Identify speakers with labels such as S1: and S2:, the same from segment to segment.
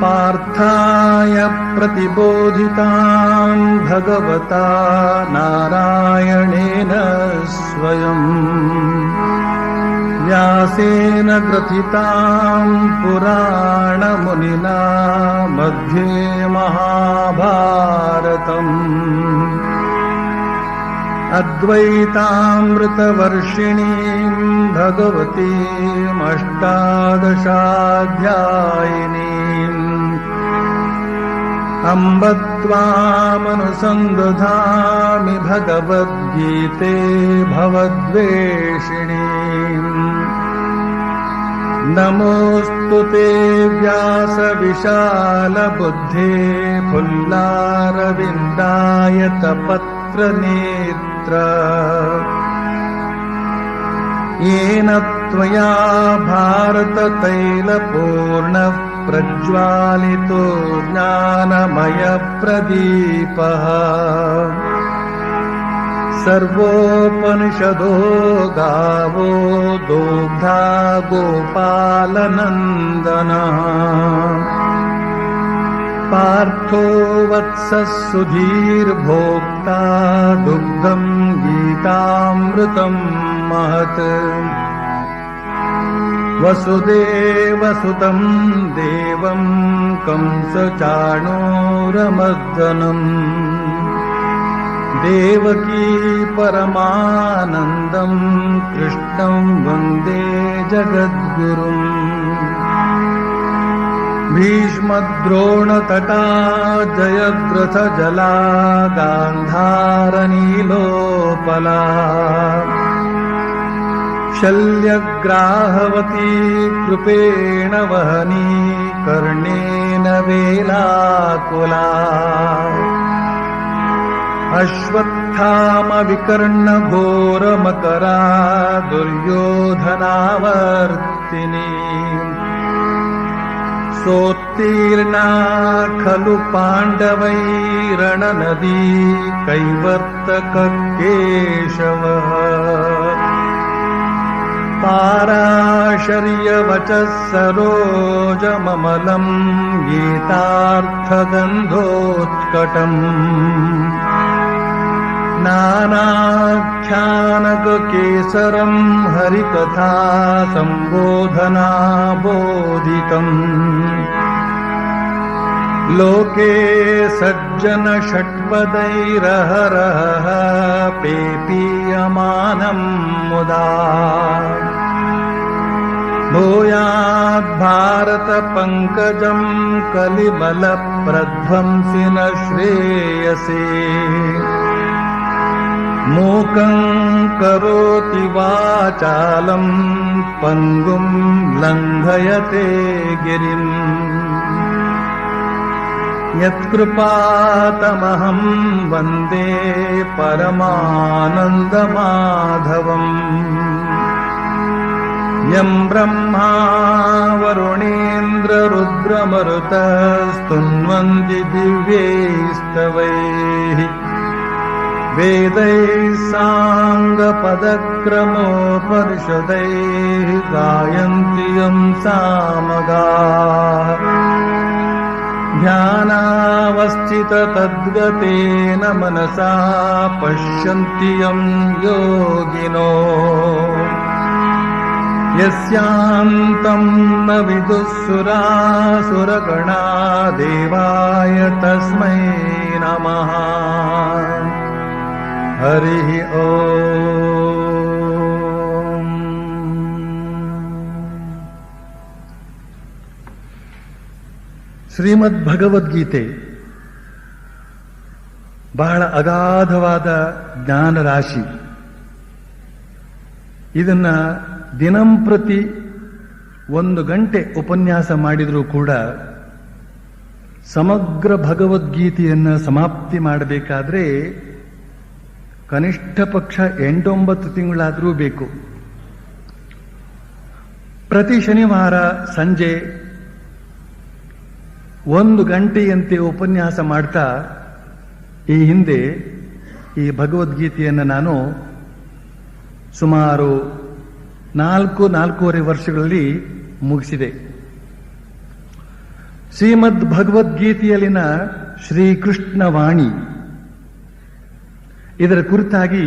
S1: पार्थाय प्रतिबोधितां भगवता नारायणेन स्वयं व्यासेन ग्रथितां पुराणमुनिना मध्ये महाभारतम् अद्वैतामृतवर्षिणीं भगवतीम् अष्टादशाध्यायिनीम् अम्ब त्वामनुसन्दधामि भगवद्गीते भवद्वेषिणीम् नमोऽस्तु ते व्यासविशालबुद्धे फुल्लारविन्दायतपत्रनेत्र येन त्वया भारततैलपूर्णः प्रज्वालितो ज्ञानमयप्रदीपः सर्वोपनिषदो गावो दोग्धा गोपालनन्दनः पार्थो वत्सः सुधीर्भोक्ता दुग्धम् गीतामृतम् महत् वसुदेवसुतं देवं कंसचाणूरमर्दनम् देवकी परमानन्दं कृष्णं वन्दे जगद्गुरुम् भीष्मद्रोणतटा जयद्रथजला गान्धारनीलोपला शल्यग्राहवती कृपेण वहनी कर्णेन वेलाकुला अश्वत्थामविकर्णघोरमकरा दुर्योधनावर्तिनी सोत्तीर्णा खलु पाण्डवैरणनदी कैवर्तककेशवः पाराशर्यवचः सरोजममलम् गीतार्थगन्धोत्कटम् नानाख्यानककेसरम् हरिकथा सम्बोधना बोधितम् लोके सज्जन षट्पदैरहरः पेपीयमानम् मुदा भूयाद् पंकजं कलिमल प्रध्वंसिन श्रेयसे मूकं करोति वाचालं पंगुं लंघयते गिरिम् यत्कृपातमहं वन्दे परमानन्दमाधवम् यं ब्रह्मा वरुणेन्द्ररुद्रमरुतस्तुन्वन्ति दिव्यैस्तवैः वेदैः साङ्गपदक्रमोपनिषदैः गायन्ति यं सामगाः ध्यानावस्थिततद्गतेन मनसा पश्यन्ति यं योगिनो यस्यान्तं न विदुः सुरासुरगणा देवाय तस्मै नमः। हरिः ओम्। ಶ್ರೀಮದ್ ಭಗವದ್ಗೀತೆ ಬಹಳ ಅಗಾಧವಾದ ಜ್ಞಾನ ರಾಶಿ. ಇದನ್ನ ದಿನಂಪ್ರತಿ 1 ಗಂಟೆ ಉಪನ್ಯಾಸ ಮಾಡಿದರೂ ಕೂಡ ಸಮಗ್ರ ಭಗವದ್ಗೀತೆಯನ್ನು ಸಮಾಪ್ತಿ ಮಾಡಬೇಕಾದ್ರೆ ಕನಿಷ್ಠ ಪಕ್ಷ 8-9 ತಿಂಗಳಾದರೂ ಬೇಕು. ಪ್ರತಿ ಶನಿವಾರ ಸಂಜೆ 1 ಗಂಟೆಯಂತೆ ಉಪನ್ಯಾಸ ಮಾಡ್ತಾ ಈ ಹಿಂದೆ ಈ ಭಗವದ್ಗೀತೆಯನ್ನು ನಾನು ಸುಮಾರು 4-4.5 ವರ್ಷಗಳಲ್ಲಿ ಮುಗಿಸಿದೆ. ಶ್ರೀಮದ್ ಭಗವದ್ಗೀತೆಯಲ್ಲಿನ ಶ್ರೀಕೃಷ್ಣ ವಾಣಿ ಇದರ ಕುರಿತಾಗಿ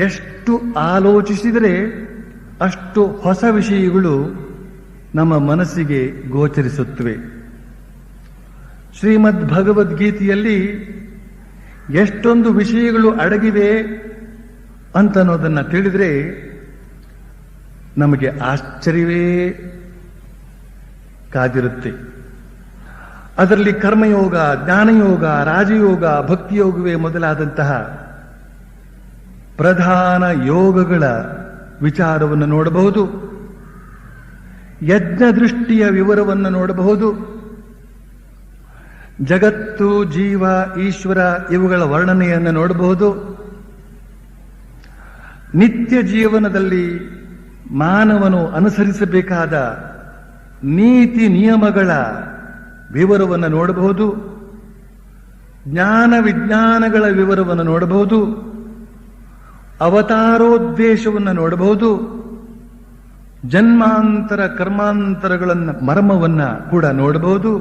S1: ಎಷ್ಟು ಆಲೋಚಿಸಿದರೆ ಅಷ್ಟು ಹೊಸ ವಿಷಯಗಳು ನಮ್ಮ ಮನಸ್ಸಿಗೆ ಗೋಚರಿಸುತ್ತವೆ. ಶ್ರೀಮದ್ ಭಗವದ್ಗೀತೆಯಲ್ಲಿ ಎಷ್ಟೊಂದು ವಿಷಯಗಳು ಅಡಗಿವೆ ಅಂತನ್ನೋದನ್ನು ತಿಳಿದರೆ ನಮಗೆ ಆಶ್ಚರ್ಯವೇ ಕಾದಿರುತ್ತೆ. ಅದರಲ್ಲಿ ಕರ್ಮಯೋಗ, ಜ್ಞಾನಯೋಗ, ರಾಜಯೋಗ, ಭಕ್ತಿಯೋಗವೇ ಮೊದಲಾದಂತಹ ಪ್ರಧಾನ ಯೋಗಗಳ ವಿಚಾರವನ್ನು ನೋಡಬಹುದು. ಯಜ್ಞ ದೃಷ್ಟಿಯ ವಿವರವನ್ನು ನೋಡಬಹುದು. ಜಗತ್ತು, ಜೀವ, ಈಶ್ವರ ಇವುಗಳ ವರ್ಣನೆಯನ್ನು ನೋಡಬಹುದು. ನಿತ್ಯ ಜೀವನದಲ್ಲಿ ಮಾನವನು ಅನುಸರಿಸಬೇಕಾದ ನೀತಿ ನಿಯಮಗಳ ವಿವರವನ್ನು ನೋಡಬಹುದು. ಜ್ಞಾನ ವಿಜ್ಞಾನಗಳ ವಿವರವನ್ನು ನೋಡಬಹುದು. ಅವತಾರೋದ್ದೇಶವನ್ನು ನೋಡಬಹುದು. ಜನ್ಮಾಂತರ ಕರ್ಮಾಂತರಗಳನ್ನು ಮರ್ಮವನ್ನು ಕೂಡ ನೋಡಬಹುದು.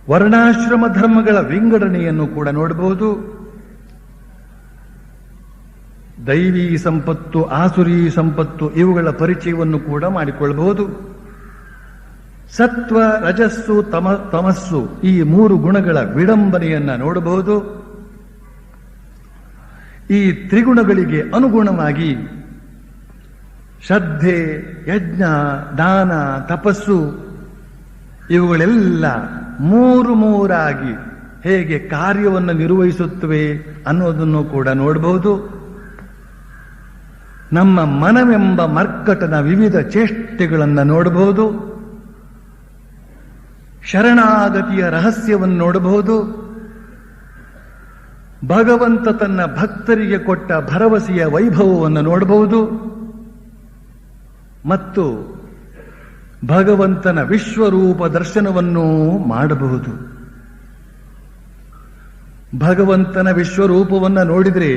S1: ವರ್ಣಾಶ್ರಮ ಧರ್ಮಗಳ ವಿಂಗಡಣೆಯನ್ನು ಕೂಡ ನೋಡಬಹುದು. ದೈವಿ ಸಂಪತ್ತು, ಆಸುರಿ ಸಂಪತ್ತು ಇವುಗಳ ಪರಿಚಯವನ್ನು ಕೂಡ ಮಾಡಿಕೊಳ್ಳಬಹುದು. ಸತ್ವ, ರಜಸ್ಸು, ತಮಸ್ಸು ಈ 3 ಗುಣಗಳ ವಿಡಂಬನೆಯನ್ನ ನೋಡಬಹುದು. ಈ ತ್ರಿಗುಣಗಳಿಗೆ ಅನುಗುಣವಾಗಿ ಶ್ರದ್ಧೆ, ಯಜ್ಞ, ದಾನ, ತಪಸ್ಸು ಇವುಗಳೆಲ್ಲ 3 ಹೇಗೆ ಕಾರ್ಯವನ್ನು ನಿರ್ವಹಿಸುತ್ತವೆ ಅನ್ನೋದನ್ನು ಕೂಡ ನೋಡಬಹುದು. ನಮ್ಮ ಮನವೆಂಬ ಮರ್ಕಟನ ವಿವಿಧ ಚೇಷ್ಟೆಗಳನ್ನು ನೋಡಬಹುದು. ಶರಣಾಗತಿಯ ರಹಸ್ಯವನ್ನು ನೋಡಬಹುದು. ಭಗವಂತ ತನ್ನ ಭಕ್ತರಿಗೆ ಕೊಟ್ಟ ಭರವಸೆಯ ವೈಭವವನ್ನು ನೋಡಬಹುದು. ಮತ್ತು ಭಗವಂತನ ವಿಶ್ವರೂಪ ದರ್ಶನವನ್ನು ಮಾಡಬಹುದು. ಭಗವಂತನ ವಿಶ್ವರೂಪವನ್ನು ನೋಡಿದರೆ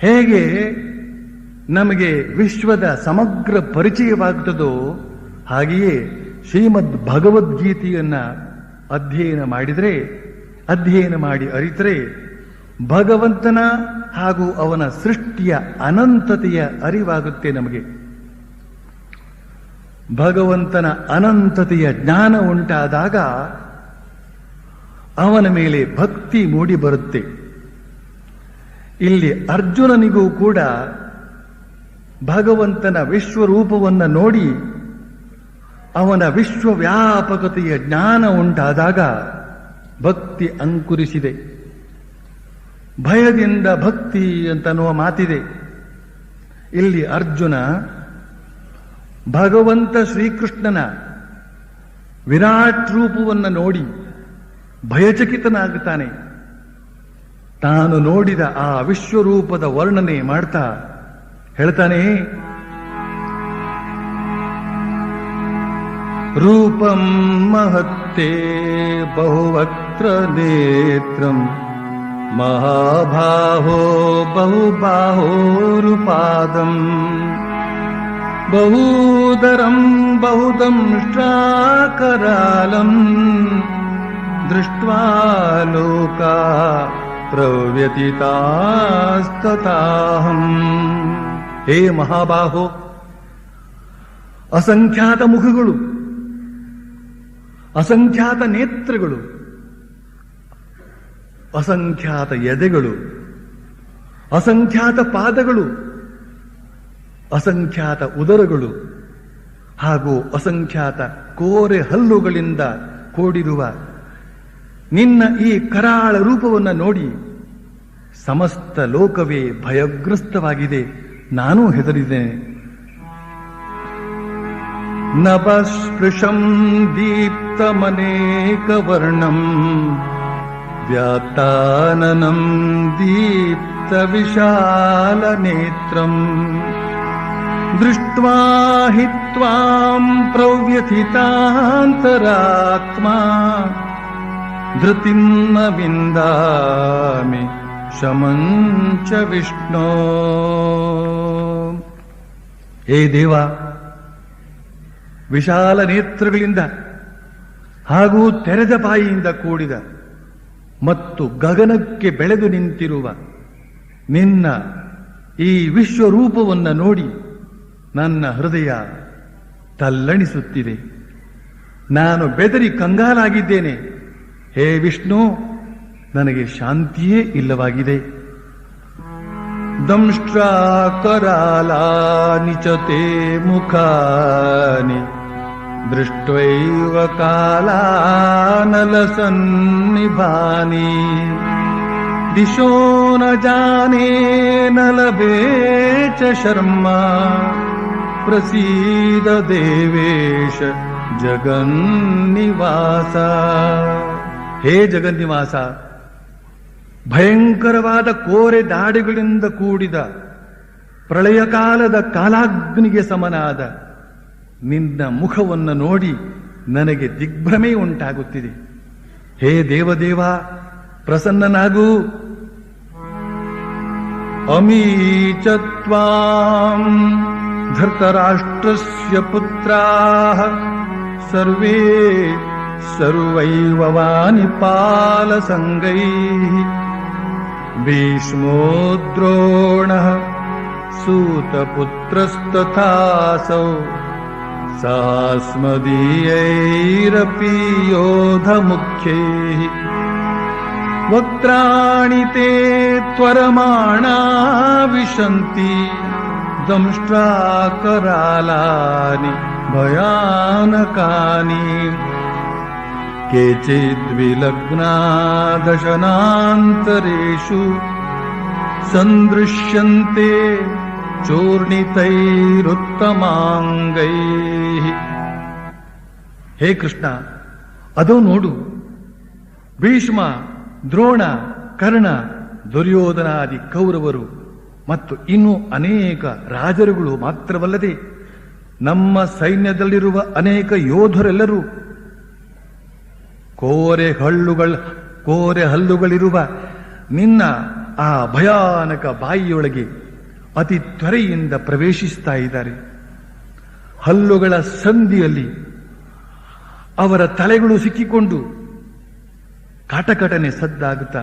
S1: ಹೇಗೆ ನಮಗೆ ವಿಶ್ವದ ಸಮಗ್ರ ಪರಿಚಯವಾಗುತ್ತದೋ ಹಾಗೆಯೇ ಶ್ರೀಮದ್ ಭಗವದ್ಗೀತೆಯನ್ನ ಅಧ್ಯಯನ ಮಾಡಿ ಅರಿತರೆ ಭಗವಂತನ ಹಾಗೂ ಅವನ ಸೃಷ್ಟಿಯ ಅನಂತತೆಯ ಅರಿವಾಗುತ್ತೆ. ನಮಗೆ ಭಗವಂತನ ಅನಂತತೆಯ ಜ್ಞಾನ ಉಂಟಾದಾಗ ಅವನ ಮೇಲೆ ಭಕ್ತಿ ಮೂಡಿ ಬರುತ್ತೆ. ಇಲ್ಲಿ ಅರ್ಜುನನಿಗೂ ಕೂಡ ಭಗವಂತನ ವಿಶ್ವರೂಪವನ್ನು ನೋಡಿ ಅವನ ವಿಶ್ವವ್ಯಾಪಕತೆಯ ಜ್ಞಾನ ಉಂಟಾದಾಗ ಭಕ್ತಿ ಅಂಕುರಿಸಿದೆ. ಭಯದಿಂದ ಭಕ್ತಿ ಅಂತನ್ನುವ ಮಾತಿದೆ. ಇಲ್ಲಿ ಅರ್ಜುನ ಭಗವಂತ ಶ್ರೀಕೃಷ್ಣನ ವಿರಾಟ್ ರೂಪವನ್ನು ನೋಡಿ ಭಯಚಕಿತನಾಗುತ್ತಾನೆ. ತಾನು ನೋಡಿದ ಆ ವಿಶ್ವರೂಪದ ವರ್ಣನೆ ಮಾಡ್ತಾ ಹೇಳ್ತಾನೆ, ರೂಪಂ ಮಹತ್ತೇ ಬಹುವಕ್ತ್ರ ನೇತ್ರಂ ಮಹಾಬಾಹೋ ಬಹುಬಾಹೋರುಪಾದಂ ಬಹುದರಂ ಬಹುದಂಷ್ಟ್ರಾಕರಾಲಂ ದೃಷ್ಟ್ವಾ ಲೋಕಾ ಪ್ರವ್ಯತಿತಾಸ್ತತಾಹಂ. ಹೇ ಮಹಾಬಾಹೋ, ಅಸಂಖ್ಯಾತ ಮುಖಗಳು, ಅಸಂಖ್ಯಾತ ನೇತ್ರಗಳು, ಅಸಂಖ್ಯಾತ ಎದೆಗಳು, ಅಸಂಖ್ಯಾತ ಪಾದಗಳು, ಅಸಂಖ್ಯಾತ ಉದರಗಳು ಹಾಗೂ ಅಸಂಖ್ಯಾತ ಕೋರೆ ಹಲ್ಲುಗಳಿಂದ ಕೂಡಿರುವ ನಿನ್ನ ಈ ಕರಾಳ ರೂಪವನ್ನು ನೋಡಿ ಸಮಸ್ತ ಲೋಕವೇ ಭಯಗ್ರಸ್ತವಾಗಿದೆ. ನಾನೂ ಹೆದರಿದ್ದೇನೆ. ನಭಸ್ಪೃಶಂ ದೀಪ್ತಮನೇಕವರ್ಣಂ ವ್ಯಾತ್ತಾನನಂ ದೀಪ್ತ ವಿಶಾಲ ನೇತ್ರಂ ದೃಷ್ಟ್ವಾ ಹಿ ತ್ವಾಂ ಪ್ರವ್ಯಥಿತಾಂತರಾತ್ಮಾ ಧೃತಿಂ ನ ವಿಂದಾಮಿ ಶಮಂಚ ವಿಷ್ಣೋ. ಹೇ ದೇವ, ವಿಶಾಲ ನೇತ್ರಗಳಿಂದ ಹಾಗೂ ತೆರೆದ ಬಾಯಿಯಿಂದ ಕೂಡಿದ ಮತ್ತು ಗಗನಕ್ಕೆ ಬೆಳೆದು ನಿಂತಿರುವ ನಿನ್ನ ಈ ವಿಶ್ವರೂಪವನ್ನು ನೋಡಿ ನನ್ನ ಹೃದಯ ತಲ್ಲಣಿಸುತ್ತಿದೆ. ನಾನು ಬೆದರಿ ಕಂಗಾಲಾಗಿದ್ದೇನೆ. ಹೇ ವಿಷ್ಣು, ನನಗೆ ಶಾಂತಿಯೇ ಇಲ್ಲವಾಗಿದೆ. ದಂಷ್ಟ್ರಾಕರಾಲಾನಿ ಚ ತೇ ಮುಖಾನಿ ದೃಷ್ಟ್ವೈವ ಕಾಲಾನಲಸನ್ನಿಭಾನಿ ದಿಶೋ ನ ಜಾನೇ ನ ಲಭೇ ಚ ಶರ್ಮ ಪ್ರಸೀದ ದೇವೇಶ ಜಗನ್ನಿವಾಸ. ಹೇ ಜಗನ್ನಿವಾಸ, ಭಯಂಕರವಾದ ಕೋರೆ ದಾಡಿಗಳಿಂದ ಕೂಡಿದ ಪ್ರಳಯ ಕಾಲದ ಕಾಲಾಗ್ನಿಗೆ ಸಮನಾದ ನಿನ್ನ ಮುಖವನ್ನು ನೋಡಿ ನನಗೆ ದಿಗ್ಭ್ರಮೆ ಉಂಟಾಗುತ್ತಿದೆ. ಹೇ ದೇವದೇವ, ಪ್ರಸನ್ನನಾಗು. ಅಮೀಚ ತ್ವಾಂ ಧೃತರಾಷ್ಟ್ರಸ್ಯ ಪುತ್ರಾಃ ಸರ್ವೇ ಸರ್ವೈವ ವಾನಿಪಾಲಸಂಗೈಃ ಭೀಷ್ಮೋ ದ್ರೋಣಃ ಸೂತಪುತ್ರಸ್ತಥಾಸೌ ಸಾಸ್ಮದೀಯೈರಪಿ ಯೋಧಮುಖ್ಯೈಃ ವಕ್ತ್ರಾಣಿ ತೇ ತ್ವರಮಾಣಾ ವಿಶಂತಿ ದಂಷ್ಟ್ರಾಕರಾಲಾನಿ ಭಯಾನಕಾನಿ ಕೇಚಿದ್ವಿಲಗ್ನಾ ದಶನಾಂತರೇಷು ಸಂದೃಶ್ಯಂತೆ ಚೂರ್ಣಿತೈರುತ್ತಮಾಂಗೈಃ. ಹೇ ಕೃಷ್ಣ, ಅದೋ ನೋಡು, ಭೀಷ್ಮ, ದ್ರೋಣ, ಕರ್ಣ, ದುರ್ಯೋಧನಾದಿ ಕೌರವರು ಮತ್ತು ಇನ್ನೂ ಅನೇಕ ರಾಜರುಗಳು ಮಾತ್ರವಲ್ಲದೆ ನಮ್ಮ ಸೈನ್ಯದಲ್ಲಿರುವ ಅನೇಕ ಯೋಧರೆಲ್ಲರೂ ಕೋರೆ ಹಲ್ಲುಗಳಿರುವ ನಿನ್ನ ಆ ಭಯಾನಕ ಬಾಯಿಯೊಳಗೆ ಅತಿ ತ್ವರೆಯಿಂದ ಪ್ರವೇಶಿಸ್ತಾ ಇದ್ದಾರೆ. ಹಲ್ಲುಗಳ ಸಂಧಿಯಲ್ಲಿ ಅವರ ತಲೆಗಳು ಸಿಕ್ಕಿಕೊಂಡು ಕಟಕಟನೆ ಸದ್ದಾಗುತ್ತಾ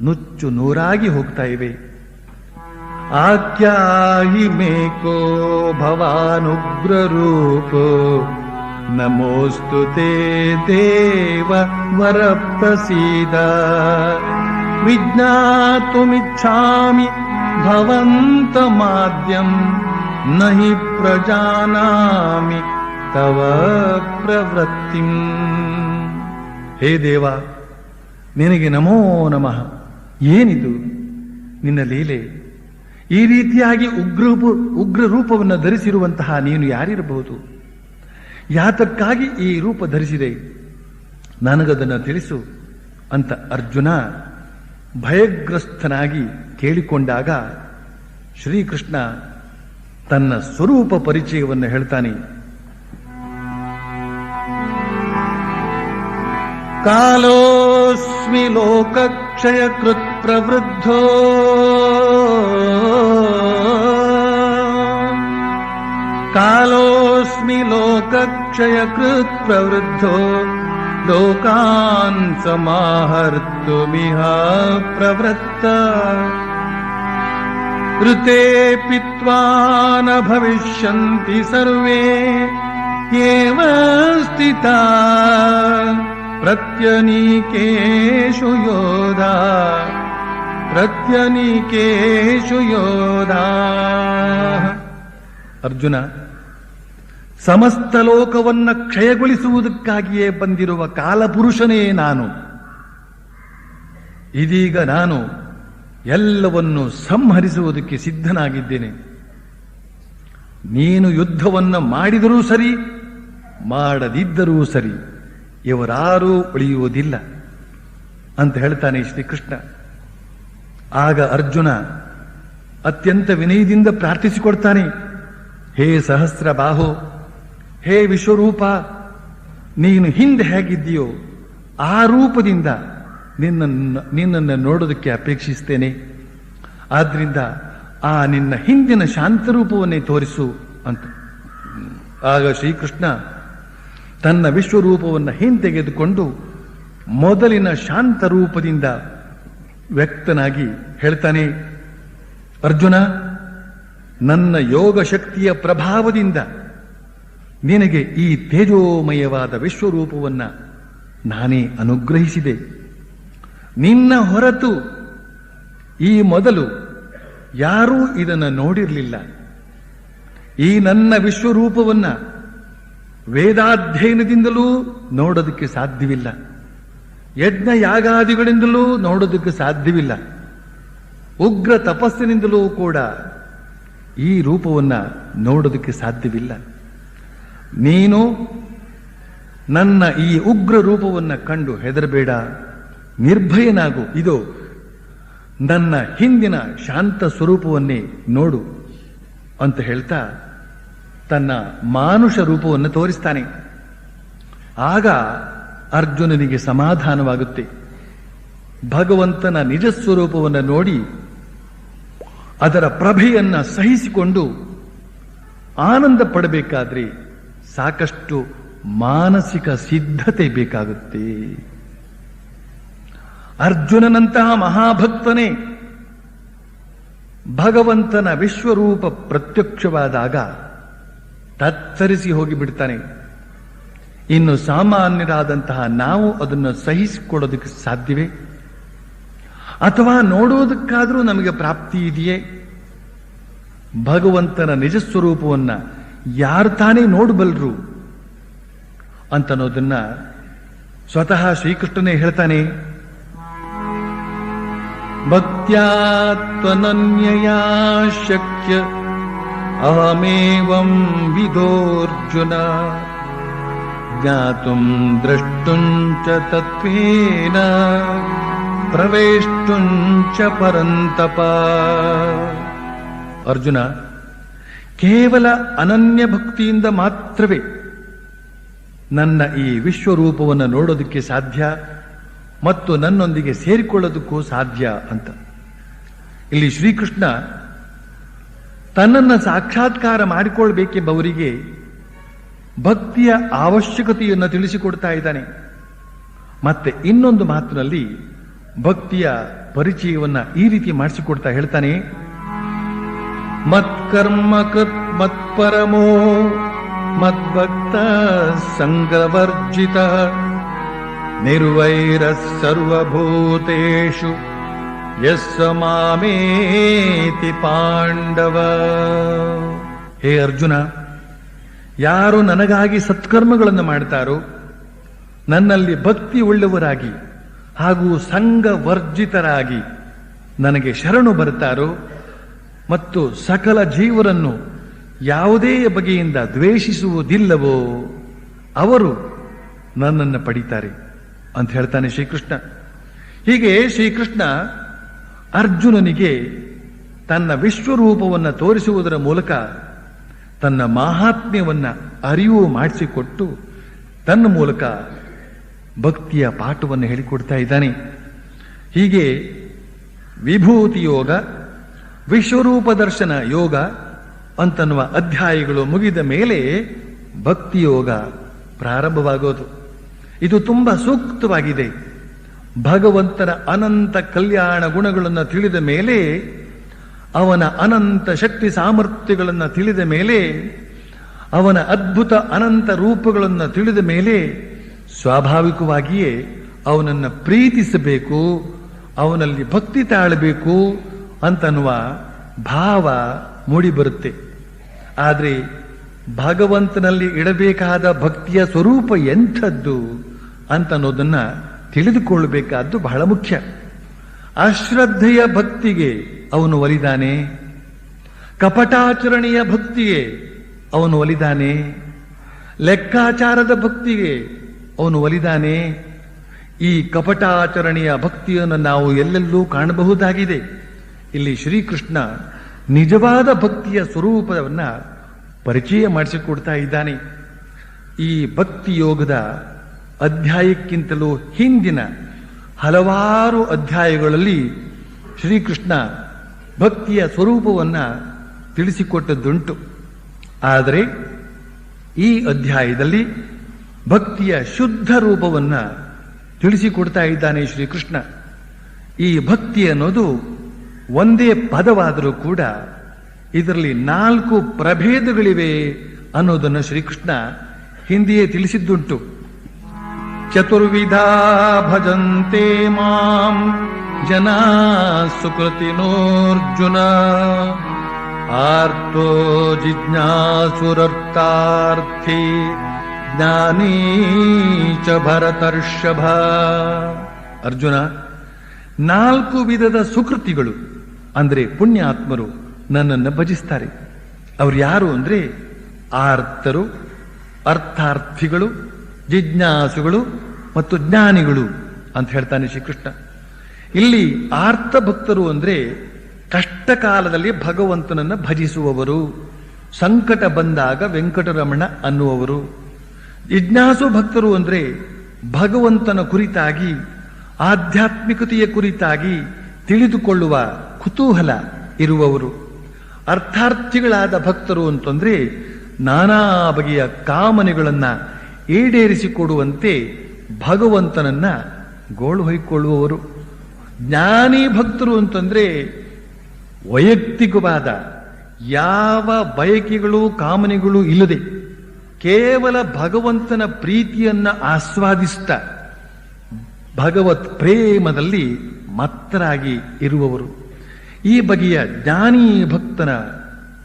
S1: ನುಚ್ಚು ನೂರಾಗಿ ಹೋಗ್ತಾ ಇವೆ. ಆಖ್ಯಾಹಿ ಮೇಕೋ ಭವಾನುಗ್ರ ರೂಪೋ ನಮೋಸ್ತು ತೇ ದೇವ ವರ ಪ್ರಸೀದ ವಿಜ್ಞಾತುಮಿಚ್ಛಾಮಿ ಭವಂತಮಾದ್ಯಂ ನಹಿ ಪ್ರಜಾನಾಮಿ ತವ ಪ್ರವೃತ್ತಿಂ. ಹೇ ದೇವ, ನಿನಗೆ ನಮೋ ನಮಃ. ಏನಿದು ನಿನ್ನ ಲೀಲೆ? ಈ ರೀತಿಯಾಗಿ ಉಗ್ರ ರೂಪವನ್ನು ಧರಿಸಿರುವಂತಹ ನೀನು ಯಾರಿರಬಹುದು? ಯಾತಕ್ಕಾಗಿ ಈ ರೂಪ ಧರಿಸಿದೆ? ನನಗದನ್ನು ತಿಳಿಸು ಅಂತ ಅರ್ಜುನ ಭಯಗ್ರಸ್ತನಾಗಿ ಕೇಳಿಕೊಂಡಾಗ ಶ್ರೀಕೃಷ್ಣ ತನ್ನ ಸ್ವರೂಪ ಪರಿಚಯವನ್ನು ಹೇಳ್ತಾನೆ. ಕಾಲೋಸ್ಮಿ ಲೋಕಕ್ಷಯ ಕೃತ್ ಪ್ರವೃದ್ಧೋ ಕಾಲೋಸ್ಮಿ ಲೋಕಕ್ಷಯ ಕೃತ್ ಪ್ರವೃದ್ಧೋ ಲೋಕಾನ್ ಸಮಾಹರ್ತುಮಿಹ ಪ್ರವೃತ್ತ ಋತೆ ಪಿತ್ವಾ ನ ಭವಿಷ್ಯಂತಿ ಸರ್ವೇ ಏವ ಸ್ಥಿತಾ ಪ್ರತ್ಯನೀಕೇಷು ಯೋಧಾ ಅರ್ಜುನ, ಸಮಸ್ತ ಲೋಕವನ್ನ ಕ್ಷಯಗೊಳಿಸುವುದಕ್ಕಾಗಿಯೇ ಬಂದಿರುವ ಕಾಲಪುರುಷನೇ ನಾನು. ಇದೀಗ ನಾನು ಎಲ್ಲವನ್ನು ಸಂಹರಿಸುವುದಕ್ಕೆ ಸಿದ್ಧನಾಗಿದ್ದೇನೆ. ನೀನು ಯುದ್ಧವನ್ನು ಮಾಡಿದರೂ ಸರಿ, ಮಾಡದಿದ್ದರೂ ಸರಿ, ಇವರಾರೂ ಉಳಿಯುವುದಿಲ್ಲ ಅಂತ ಹೇಳ್ತಾನೆ ಶ್ರೀಕೃಷ್ಣ. ಆಗ ಅರ್ಜುನ ಅತ್ಯಂತ ವಿನಯದಿಂದ ಪ್ರಾರ್ಥಿಸಿಕೊಡ್ತಾನೆ, ಹೇ ಸಹಸ್ರ ಬಾಹು, ಹೇ ವಿಶ್ವರೂಪ, ನೀನು ಹಿಂದೆ ಹೇಗಿದ್ದೀಯೋ ಆ ರೂಪದಿಂದ ನಿನ್ನನ್ನು ನೋಡೋದಕ್ಕೆ ಅಪೇಕ್ಷಿಸ್ತೇನೆ. ಆದ್ರಿಂದ ಆ ನಿನ್ನ ಹಿಂದಿನ ಶಾಂತರೂಪವನ್ನೇ ತೋರಿಸು ಅಂತ. ಆಗ ಶ್ರೀಕೃಷ್ಣ ತನ್ನ ವಿಶ್ವರೂಪವನ್ನು ಹಿಂತೆಗೆದುಕೊಂಡು ಮೊದಲಿನ ಶಾಂತ ರೂಪದಿಂದ ವ್ಯಕ್ತನಾಗಿ ಹೇಳ್ತಾನೆ, ಅರ್ಜುನ, ನನ್ನ ಯೋಗ ಶಕ್ತಿಯ ಪ್ರಭಾವದಿಂದ ನಿನಗೆ ಈ ತೇಜೋಮಯವಾದ ವಿಶ್ವರೂಪವನ್ನ ನಾನೇ ಅನುಗ್ರಹಿಸಿದೆ. ನಿನ್ನ ಹೊರತು ಈ ಮೊದಲು ಯಾರೂ ಇದನ್ನು ನೋಡಿರಲಿಲ್ಲ. ಈ ನನ್ನ ವಿಶ್ವರೂಪವನ್ನ ವೇದಾಧ್ಯಯನದಿಂದಲೂ ನೋಡೋದಕ್ಕೆ ಸಾಧ್ಯವಿಲ್ಲ, ಯಜ್ಞ ಯಾಗಾದಿಗಳಿಂದಲೂ ನೋಡೋದಕ್ಕೆ ಸಾಧ್ಯವಿಲ್ಲ, ಉಗ್ರ ತಪಸ್ಸಿನಿಂದಲೂ ಕೂಡ ಈ ರೂಪವನ್ನ ನೋಡೋದಕ್ಕೆ ಸಾಧ್ಯವಿಲ್ಲ. ನೀನು ನನ್ನ ಈ ಉಗ್ರ ರೂಪವನ್ನ ಕಂಡು ಹೆದರಬೇಡ, ನಿರ್ಭಯನಾಗು. ಇದು ನನ್ನ ಹಿಂದಿನ ಶಾಂತ ಸ್ವರೂಪವನ್ನೇ ನೋಡು ಅಂತ ಹೇಳ್ತಾ ತನ್ನ ಮಾನುಷ ರೂಪವನ್ನು ತೋರಿಸ್ತಾನೆ. ಆಗ ಅರ್ಜುನನಿಗೆ ಸಮಾಧಾನವಾಗುತ್ತೆ. ಭಗವಂತನ ನಿಜ ಸ್ವರೂಪವನ್ನು ನೋಡಿ ಅದರ ಪ್ರಭೆಯನ್ನ ಸಹಿಸಿಕೊಂಡು ಆನಂದ ಪಡಬೇಕಾದ್ರೆ ಸಾಕಷ್ಟು ಮಾನಸಿಕ ಸಿದ್ಧತೆ ಬೇಕಾಗುತ್ತೆ. ಅರ್ಜುನನಂತಹ ಮಹಾಭಕ್ತನೇ ಭಗವಂತನ ವಿಶ್ವರೂಪ ಪ್ರತ್ಯಕ್ಷವಾದಾಗ ತತ್ತರಿಸಿ ಹೋಗಿಬಿಡ್ತಾನೆ. ಇನ್ನು ಸಾಮಾನ್ಯರಾದಂತಹ ನಾವು ಅದನ್ನು ಸಹಿಸಿಕೊಳ್ಳೋದಕ್ಕೆ ಸಾಧ್ಯವೇ? ಅಥವಾ ನೋಡೋದಕ್ಕಾದರೂ ನಮಗೆ ಪ್ರಾಪ್ತಿ ಇದೆಯೇ? ಭಗವಂತನ ನಿಜ ಸ್ವರೂಪವನ್ನ ಯಾರು ತಾನೇ ನೋಡಬಲ್ಲರು ಅಂತನ್ನೋದನ್ನ ಸ್ವತಃ ಶ್ರೀಕೃಷ್ಣನೇ ಹೇಳ್ತಾನೆ. ಭಕ್ತ್ಯಾತ್ಮನನ್ಯಯಾ ಶಕ್ಯ ಅಹಮೇವಂ ವಿದೋರ್ಜುನ ಜ್ಞಾತುಂ ದ್ರಷ್ಟುಂಚ ತತ್ವೇನ ಪ್ರವೇಷ್ಟುಂಚ ಪರಂತಪ. ಅರ್ಜುನ, ಕೇವಲ ಅನನ್ಯ ಭಕ್ತಿಯಿಂದ ಮಾತ್ರವೇ ನನ್ನ ಈ ವಿಶ್ವರೂಪವನ್ನು ನೋಡೋದಕ್ಕೆ ಸಾಧ್ಯ ಮತ್ತು ನನ್ನೊಂದಿಗೆ ಸೇರಿಕೊಳ್ಳೋದಕ್ಕೂ ಸಾಧ್ಯ ಅಂತ. ಇಲ್ಲಿ ಶ್ರೀಕೃಷ್ಣ ತನ್ನನ್ನು ಸಾಕ್ಷಾತ್ಕಾರ ಮಾಡಿಕೊಳ್ಬೇಕೆಂಬವರಿಗೆ ಭಕ್ತಿಯ ಅವಶ್ಯಕತೆಯನ್ನು ತಿಳಿಸಿಕೊಡ್ತಾ ಇದ್ದಾನೆ. ಮತ್ತೆ ಇನ್ನೊಂದು ಮಾತಿನಲ್ಲಿ ಭಕ್ತಿಯ ಪರಿಚಯವನ್ನ ಈ ರೀತಿ ಮಾಡಿಸಿಕೊಡ್ತಾ ಹೇಳ್ತಾನೆ. ಮತ್ಕರ್ಮ ಕೃತ್ ಮತ್ಪರಮೋ ಮದ್ಭಕ್ತ ಸಂಗವರ್ಜಿತ ನಿರ್ವೈರ ಸರ್ವಭೂತೇಷು ಯಸ್ಸ ಮಾಮೇತಿ ಪಾಂಡವ. ಹೇ ಅರ್ಜುನ, ಯಾರು ನನಗಾಗಿ ಸತ್ಕರ್ಮಗಳನ್ನು ಮಾಡ್ತಾರೋ, ನನ್ನಲ್ಲಿ ಭಕ್ತಿ ಉಳ್ಳವರಾಗಿ ಹಾಗೂ ಸಂಘವರ್ಜಿತರಾಗಿ ನನಗೆ ಶರಣು ಬರ್ತಾರೋ ಮತ್ತು ಸಕಲ ಜೀವರನ್ನು ಯಾವುದೇ ಬಗೆಯಿಂದ ದ್ವೇಷಿಸುವುದಿಲ್ಲವೋ ಅವರು ನನ್ನನ್ನು ಪಡೀತಾರೆ ಅಂತ ಹೇಳ್ತಾನೆ ಶ್ರೀಕೃಷ್ಣ. ಹೀಗೆ ಶ್ರೀಕೃಷ್ಣ ಅರ್ಜುನನಿಗೆ ತನ್ನ ವಿಶ್ವರೂಪವನ್ನು ತೋರಿಸುವುದರ ಮೂಲಕ ತನ್ನ ಮಾಹಾತ್ಮ್ಯವನ್ನ ಅರಿವು ಮಾಡಿಸಿಕೊಟ್ಟು ತನ್ನ ಮೂಲಕ ಭಕ್ತಿಯ ಪಾಠವನ್ನು ಹೇಳಿಕೊಡ್ತಾ ಇದ್ದಾನೆ. ಹೀಗೆ ವಿಭೂತಿ ಯೋಗ, ವಿಶ್ವರೂಪ ದರ್ಶನ ಯೋಗ ಅಂತನ್ನುವ ಅಧ್ಯಾಯಗಳು ಮುಗಿದ ಮೇಲೆ ಭಕ್ತಿ ಯೋಗ ಪ್ರಾರಂಭವಾಗೋದು. ಇದು ತುಂಬಾ ಸೂಕ್ತವಾಗಿದೆ. ಭಗವಂತನ ಅನಂತ ಕಲ್ಯಾಣ ಗುಣಗಳನ್ನು ತಿಳಿದ ಮೇಲೆ, ಅವನ ಅನಂತ ಶಕ್ತಿ ಸಾಮರ್ಥ್ಯಗಳನ್ನು ತಿಳಿದ ಮೇಲೆ, ಅವನ ಅದ್ಭುತ ಅನಂತ ರೂಪಗಳನ್ನು ತಿಳಿದ ಮೇಲೆ ಸ್ವಾಭಾವಿಕವಾಗಿಯೇ ಅವನನ್ನು ಪ್ರೀತಿಸಬೇಕು, ಅವನಲ್ಲಿ ಭಕ್ತಿ ತಾಳಬೇಕು ಅಂತನ್ನುವ ಭಾವ ಮೂಡಿಬರುತ್ತೆ. ಆದರೆ ಭಗವಂತನಲ್ಲಿ ಇಡಬೇಕಾದ ಭಕ್ತಿಯ ಸ್ವರೂಪ ಎಂಥದ್ದು ಅಂತನ್ನೋದನ್ನ ತಿಳಿದುಕೊಳ್ಳಬೇಕಾದ್ದು ಬಹಳ ಮುಖ್ಯ. ಅಶ್ರದ್ಧೆಯ ಭಕ್ತಿಗೆ ಅವನು ಒಲಿದಾನೆ, ಕಪಟಾಚರಣೆಯ ಭಕ್ತಿಗೆ ಅವನು ಒಲಿದಾನೆ, ಲೆಕ್ಕಾಚಾರದ ಭಕ್ತಿಗೆ ಅವನು ಒಲಿದಾನೆ. ಈ ಕಪಟಾಚರಣೆಯ ಭಕ್ತಿಯನ್ನು ನಾವು ಎಲ್ಲೆಲ್ಲೂ ಕಾಣಬಹುದಾಗಿದೆ. ಇಲ್ಲಿ ಶ್ರೀಕೃಷ್ಣ ನಿಜವಾದ ಭಕ್ತಿಯ ಸ್ವರೂಪವನ್ನ ಪರಿಚಯ ಮಾಡಿಸಿಕೊಡ್ತಾ ಇದ್ದಾನೆ. ಈ ಭಕ್ತಿ ಯೋಗದ ಅಧ್ಯಾಯಕ್ಕಿಂತಲೂ ಹಿಂದಿನ ಹಲವಾರು ಅಧ್ಯಾಯಗಳಲ್ಲಿ ಶ್ರೀಕೃಷ್ಣ ಭಕ್ತಿಯ ಸ್ವರೂಪವನ್ನು ತಿಳಿಸಿಕೊಟ್ಟದ್ದುಂಟು. ಆದರೆ ಈ ಅಧ್ಯಾಯದಲ್ಲಿ ಭಕ್ತಿಯ ಶುದ್ಧ ರೂಪವನ್ನು ತಿಳಿಸಿಕೊಡ್ತಾ ಇದ್ದಾನೆ ಶ್ರೀಕೃಷ್ಣ. ಈ ಭಕ್ತಿ ಅನ್ನೋದು ಒಂದೇ ಪದವಾದರೂ ಕೂಡ ಇದರಲ್ಲಿ 4 ಪ್ರಭೇದಗಳಿವೆ ಅನ್ನೋದನ್ನು ಶ್ರೀಕೃಷ್ಣ ಹಿಂದೆಯೇ ತಿಳಿಸಿದ್ದುಂಟು. ಚತುರ್ವಿಧ ಭಜಂತೆ ಮಾಂ ಜನಾ ಸುಕೃತಿನೋರ್ಜುನ ಆರ್ತೋ ಜಿಜ್ಞಾಸುರರ್ಥಾರ್ಥಿ ಜ್ಞಾನೀ ಚ ಭರತರ್ಷಭ. ಅರ್ಜುನ, 4 ವಿಧದ ಸುಕೃತಿಗಳು ಅಂದ್ರೆ ಪುಣ್ಯಾತ್ಮರು ನನ್ನನ್ನು ಭಜಿಸ್ತಾರೆ. ಅವ್ರು ಯಾರು ಅಂದ್ರೆ ಆರ್ತರು, ಅರ್ಥಾರ್ಥಿಗಳು, ಜಿಜ್ಞಾಸುಗಳು ಮತ್ತು ಜ್ಞಾನಿಗಳು ಅಂತ ಹೇಳ್ತಾನೆ ಶ್ರೀಕೃಷ್ಣ. ಇಲ್ಲಿ ಆರ್ತ ಭಕ್ತರು ಅಂದ್ರೆ ಕಷ್ಟ ಕಾಲದಲ್ಲಿ ಭಗವಂತನನ್ನ ಭಜಿಸುವವರು, ಸಂಕಟ ಬಂದಾಗ ವೆಂಕಟರಮಣ ಅನ್ನುವವರು. ಜಿಜ್ಞಾಸು ಭಕ್ತರು ಅಂದ್ರೆ ಭಗವಂತನ ಕುರಿತಾಗಿ, ಆಧ್ಯಾತ್ಮಿಕತೆಯ ಕುರಿತಾಗಿ ತಿಳಿದುಕೊಳ್ಳುವ ಕುತೂಹಲ ಇರುವವರು. ಅರ್ಥಾರ್ಥಿಗಳಾದ ಭಕ್ತರು ಅಂತಂದ್ರೆ ನಾನಾ ಬಗೆಯ ಕಾಮನೆಗಳನ್ನ ಈಡೇರಿಸಿಕೊಡುವಂತೆ ಭಗವಂತನನ್ನ ಗೋಳು ಹೊಯ್ಕೊಳ್ಳುವವರು. ಜ್ಞಾನಿ ಭಕ್ತರು ಅಂತಂದ್ರೆ ವೈಯಕ್ತಿಕವಾದ ಯಾವ ಬಯಕೆಗಳು ಕಾಮನೆಗಳು ಇಲ್ಲದೆ ಕೇವಲ ಭಗವಂತನ ಪ್ರೀತಿಯನ್ನ ಆಸ್ವಾದಿಸ್ತಾ ಭಗವತ್ ಪ್ರೇಮದಲ್ಲಿ ಮತ್ತರಾಗಿ ಇರುವವರು. ಈ ಬಗೆಯ ಜ್ಞಾನಿ ಭಕ್ತನ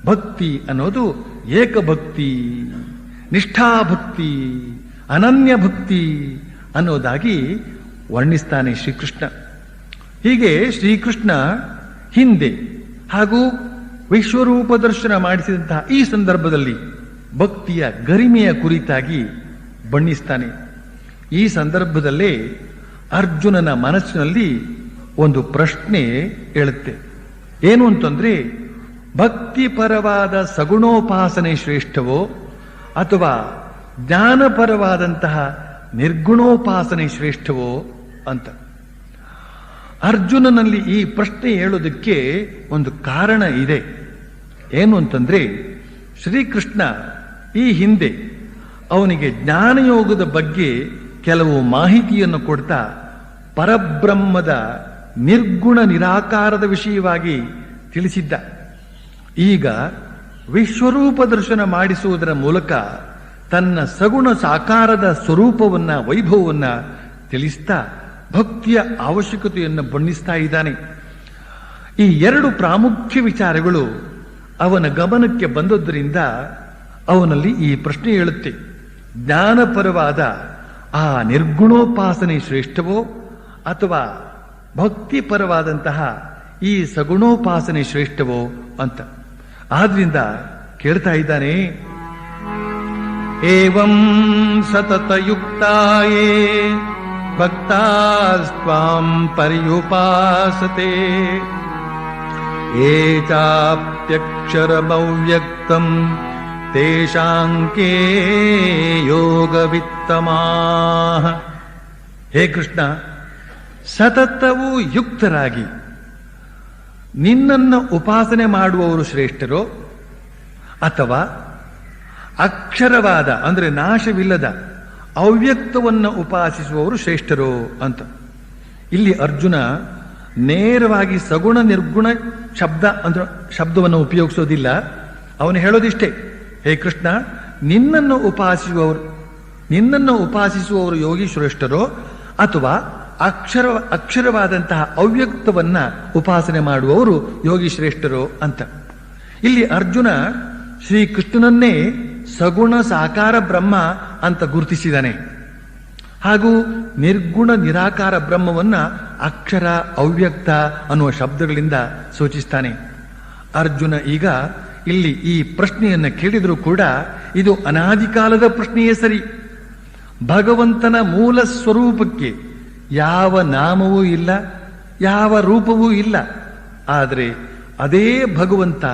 S1: ಭಕ್ತಿ ಅನ್ನೋದು ಏಕಭಕ್ತಿ, ನಿಷ್ಠಾಭಕ್ತಿ, ಅನನ್ಯ ಭಕ್ತಿ ಅನ್ನೋದಾಗಿ ವರ್ಣಿಸ್ತಾನೆ ಶ್ರೀಕೃಷ್ಣ. ಹೀಗೆ ಶ್ರೀಕೃಷ್ಣ ಹಿಂದೆ ಹಾಗೂ ವಿಶ್ವರೂಪ ದರ್ಶನ ಮಾಡಿಸಿದಂತಹ ಈ ಸಂದರ್ಭದಲ್ಲಿ ಭಕ್ತಿಯ ಗರಿಮೆಯ ಕುರಿತಾಗಿ ಬಣ್ಣಿಸ್ತಾನೆ. ಈ ಸಂದರ್ಭದಲ್ಲೇ ಅರ್ಜುನನ ಮನಸ್ಸಿನಲ್ಲಿ ಒಂದು ಪ್ರಶ್ನೆ ಹೇಳುತ್ತೆ. ಏನು ಅಂತಂದ್ರೆ, ಭಕ್ತಿಪರವಾದ ಸಗುಣೋಪಾಸನೆ ಶ್ರೇಷ್ಠವೋ ಅಥವಾ ಜ್ಞಾನಪರವಾದಂತಹ ನಿರ್ಗುಣೋಪಾಸನೆ ಶ್ರೇಷ್ಠವೋ ಅಂತ. ಅರ್ಜುನನಲ್ಲಿ ಈ ಪ್ರಶ್ನೆ ಹೇಳೋದಕ್ಕೆ ಒಂದು ಕಾರಣ ಇದೆ. ಏನು ಅಂತಂದ್ರೆ, ಶ್ರೀಕೃಷ್ಣ ಈ ಹಿಂದೆ ಅವನಿಗೆ ಜ್ಞಾನಯೋಗದ ಬಗ್ಗೆ ಕೆಲವು ಮಾಹಿತಿಯನ್ನು ಕೊಡ್ತಾ ಪರಬ್ರಹ್ಮದ ನಿರ್ಗುಣ ನಿರಾಕಾರದ ವಿಷಯವಾಗಿ ತಿಳಿಸಿದ್ದ. ಈಗ ವಿಶ್ವರೂಪ ದರ್ಶನ ಮಾಡಿಸುವುದರ ಮೂಲಕ ತನ್ನ ಸಗುಣ ಸಾಕಾರದ ಸ್ವರೂಪವನ್ನ, ವೈಭವವನ್ನ ತಿಳಿಸ್ತಾ ಭಕ್ತಿಯ ಅವಶ್ಯಕತೆಯನ್ನು ಬಣ್ಣಿಸ್ತಾ ಇದ್ದಾನೆ. ಈ 2 ಪ್ರಾಮುಖ್ಯ ವಿಚಾರಗಳು ಅವನ ಗಮನಕ್ಕೆ ಬಂದದ್ದರಿಂದ ಅವನಲ್ಲಿ ಈ ಪ್ರಶ್ನೆ ಹೇಳುತ್ತೆ. ಜ್ಞಾನಪರವಾದ ಆ ನಿರ್ಗುಣೋಪಾಸನೆ ಶ್ರೇಷ್ಠವೋ ಅಥವಾ ಭಕ್ತಿಪರವಾದಂತಹ ಈ ಸಗುಣೋಪಾಸನೆ ಶ್ರೇಷ್ಠವೋ ಅಂತ. ಆದ್ರಿಂದ ಕೇಳ್ತಾ ಇದ್ದಾನೆ, ಏವಂ ಸತತಯುಕ್ತಾಯೇ ಭಕ್ತಾಸ್ತ್ವಾಂ ಪರ್ಯುಪಾಸತೆ ಯೇ ಚಾಪ್ಯಕ್ಷರಮವ್ಯಕ್ತಂ ತೇಷಾಂಕೇ ಯೋಗವಿತ್ತಮಾಃ. ಹೇ ಕೃಷ್ಣ, ಸತತವೂ ಯುಕ್ತರಾಗಿ ನಿನ್ನನ್ನು ಉಪಾಸನೆ ಮಾಡುವವರು ಶ್ರೇಷ್ಠರೋ ಅಥವಾ ಅಕ್ಷರವಾದ ಅಂದ್ರೆ ನಾಶವಿಲ್ಲದ ಅವ್ಯಕ್ತವನ್ನು ಉಪಾಸಿಸುವವರು ಶ್ರೇಷ್ಠರೋ ಅಂತ. ಇಲ್ಲಿ ಅರ್ಜುನ ನೇರವಾಗಿ ಸಗುಣ ನಿರ್ಗುಣ ಶಬ್ದವನ್ನು ಉಪಯೋಗಿಸೋದಿಲ್ಲ. ಅವನು ಹೇಳೋದಿಷ್ಟೇ, ಹೇ ಕೃಷ್ಣ, ನಿನ್ನನ್ನು ಉಪಾಸಿಸುವವರು ಯೋಗಿ ಶ್ರೇಷ್ಠರೋ ಅಥವಾ ಅಕ್ಷರವಾದಂತಹ ಅವ್ಯಕ್ತವನ್ನ ಉಪಾಸನೆ ಮಾಡುವವರು ಯೋಗಿ ಶ್ರೇಷ್ಠರೋ ಅಂತ. ಇಲ್ಲಿ ಅರ್ಜುನ ಶ್ರೀಕೃಷ್ಣನನ್ನೇ ಸಗುಣ ಸಾಕಾರ ಬ್ರಹ್ಮ ಅಂತ ಗುರುತಿಸಿದ್ದಾನೆ. ಹಾಗೂ ನಿರ್ಗುಣ ನಿರಾಕಾರ ಬ್ರಹ್ಮವನ್ನ ಅಕ್ಷರ, ಅವ್ಯಕ್ತ ಅನ್ನುವ ಶಬ್ದಗಳಿಂದ ಸೂಚಿಸ್ತಾನೆ. ಅರ್ಜುನ ಈಗ ಇಲ್ಲಿ ಈ ಪ್ರಶ್ನೆಯನ್ನ ಕೇಳಿದರೂ ಕೂಡ ಇದು ಅನಾದಿ ಕಾಲದ ಪ್ರಶ್ನೆಯೇ ಸರಿ. ಭಗವಂತನ ಮೂಲ ಸ್ವರೂಪಕ್ಕೆ ಯಾವ ನಾಮವೂ ಇಲ್ಲ, ಯಾವ ರೂಪವೂ ಇಲ್ಲ. ಆದರೆ ಅದೇ ಭಗವಂತ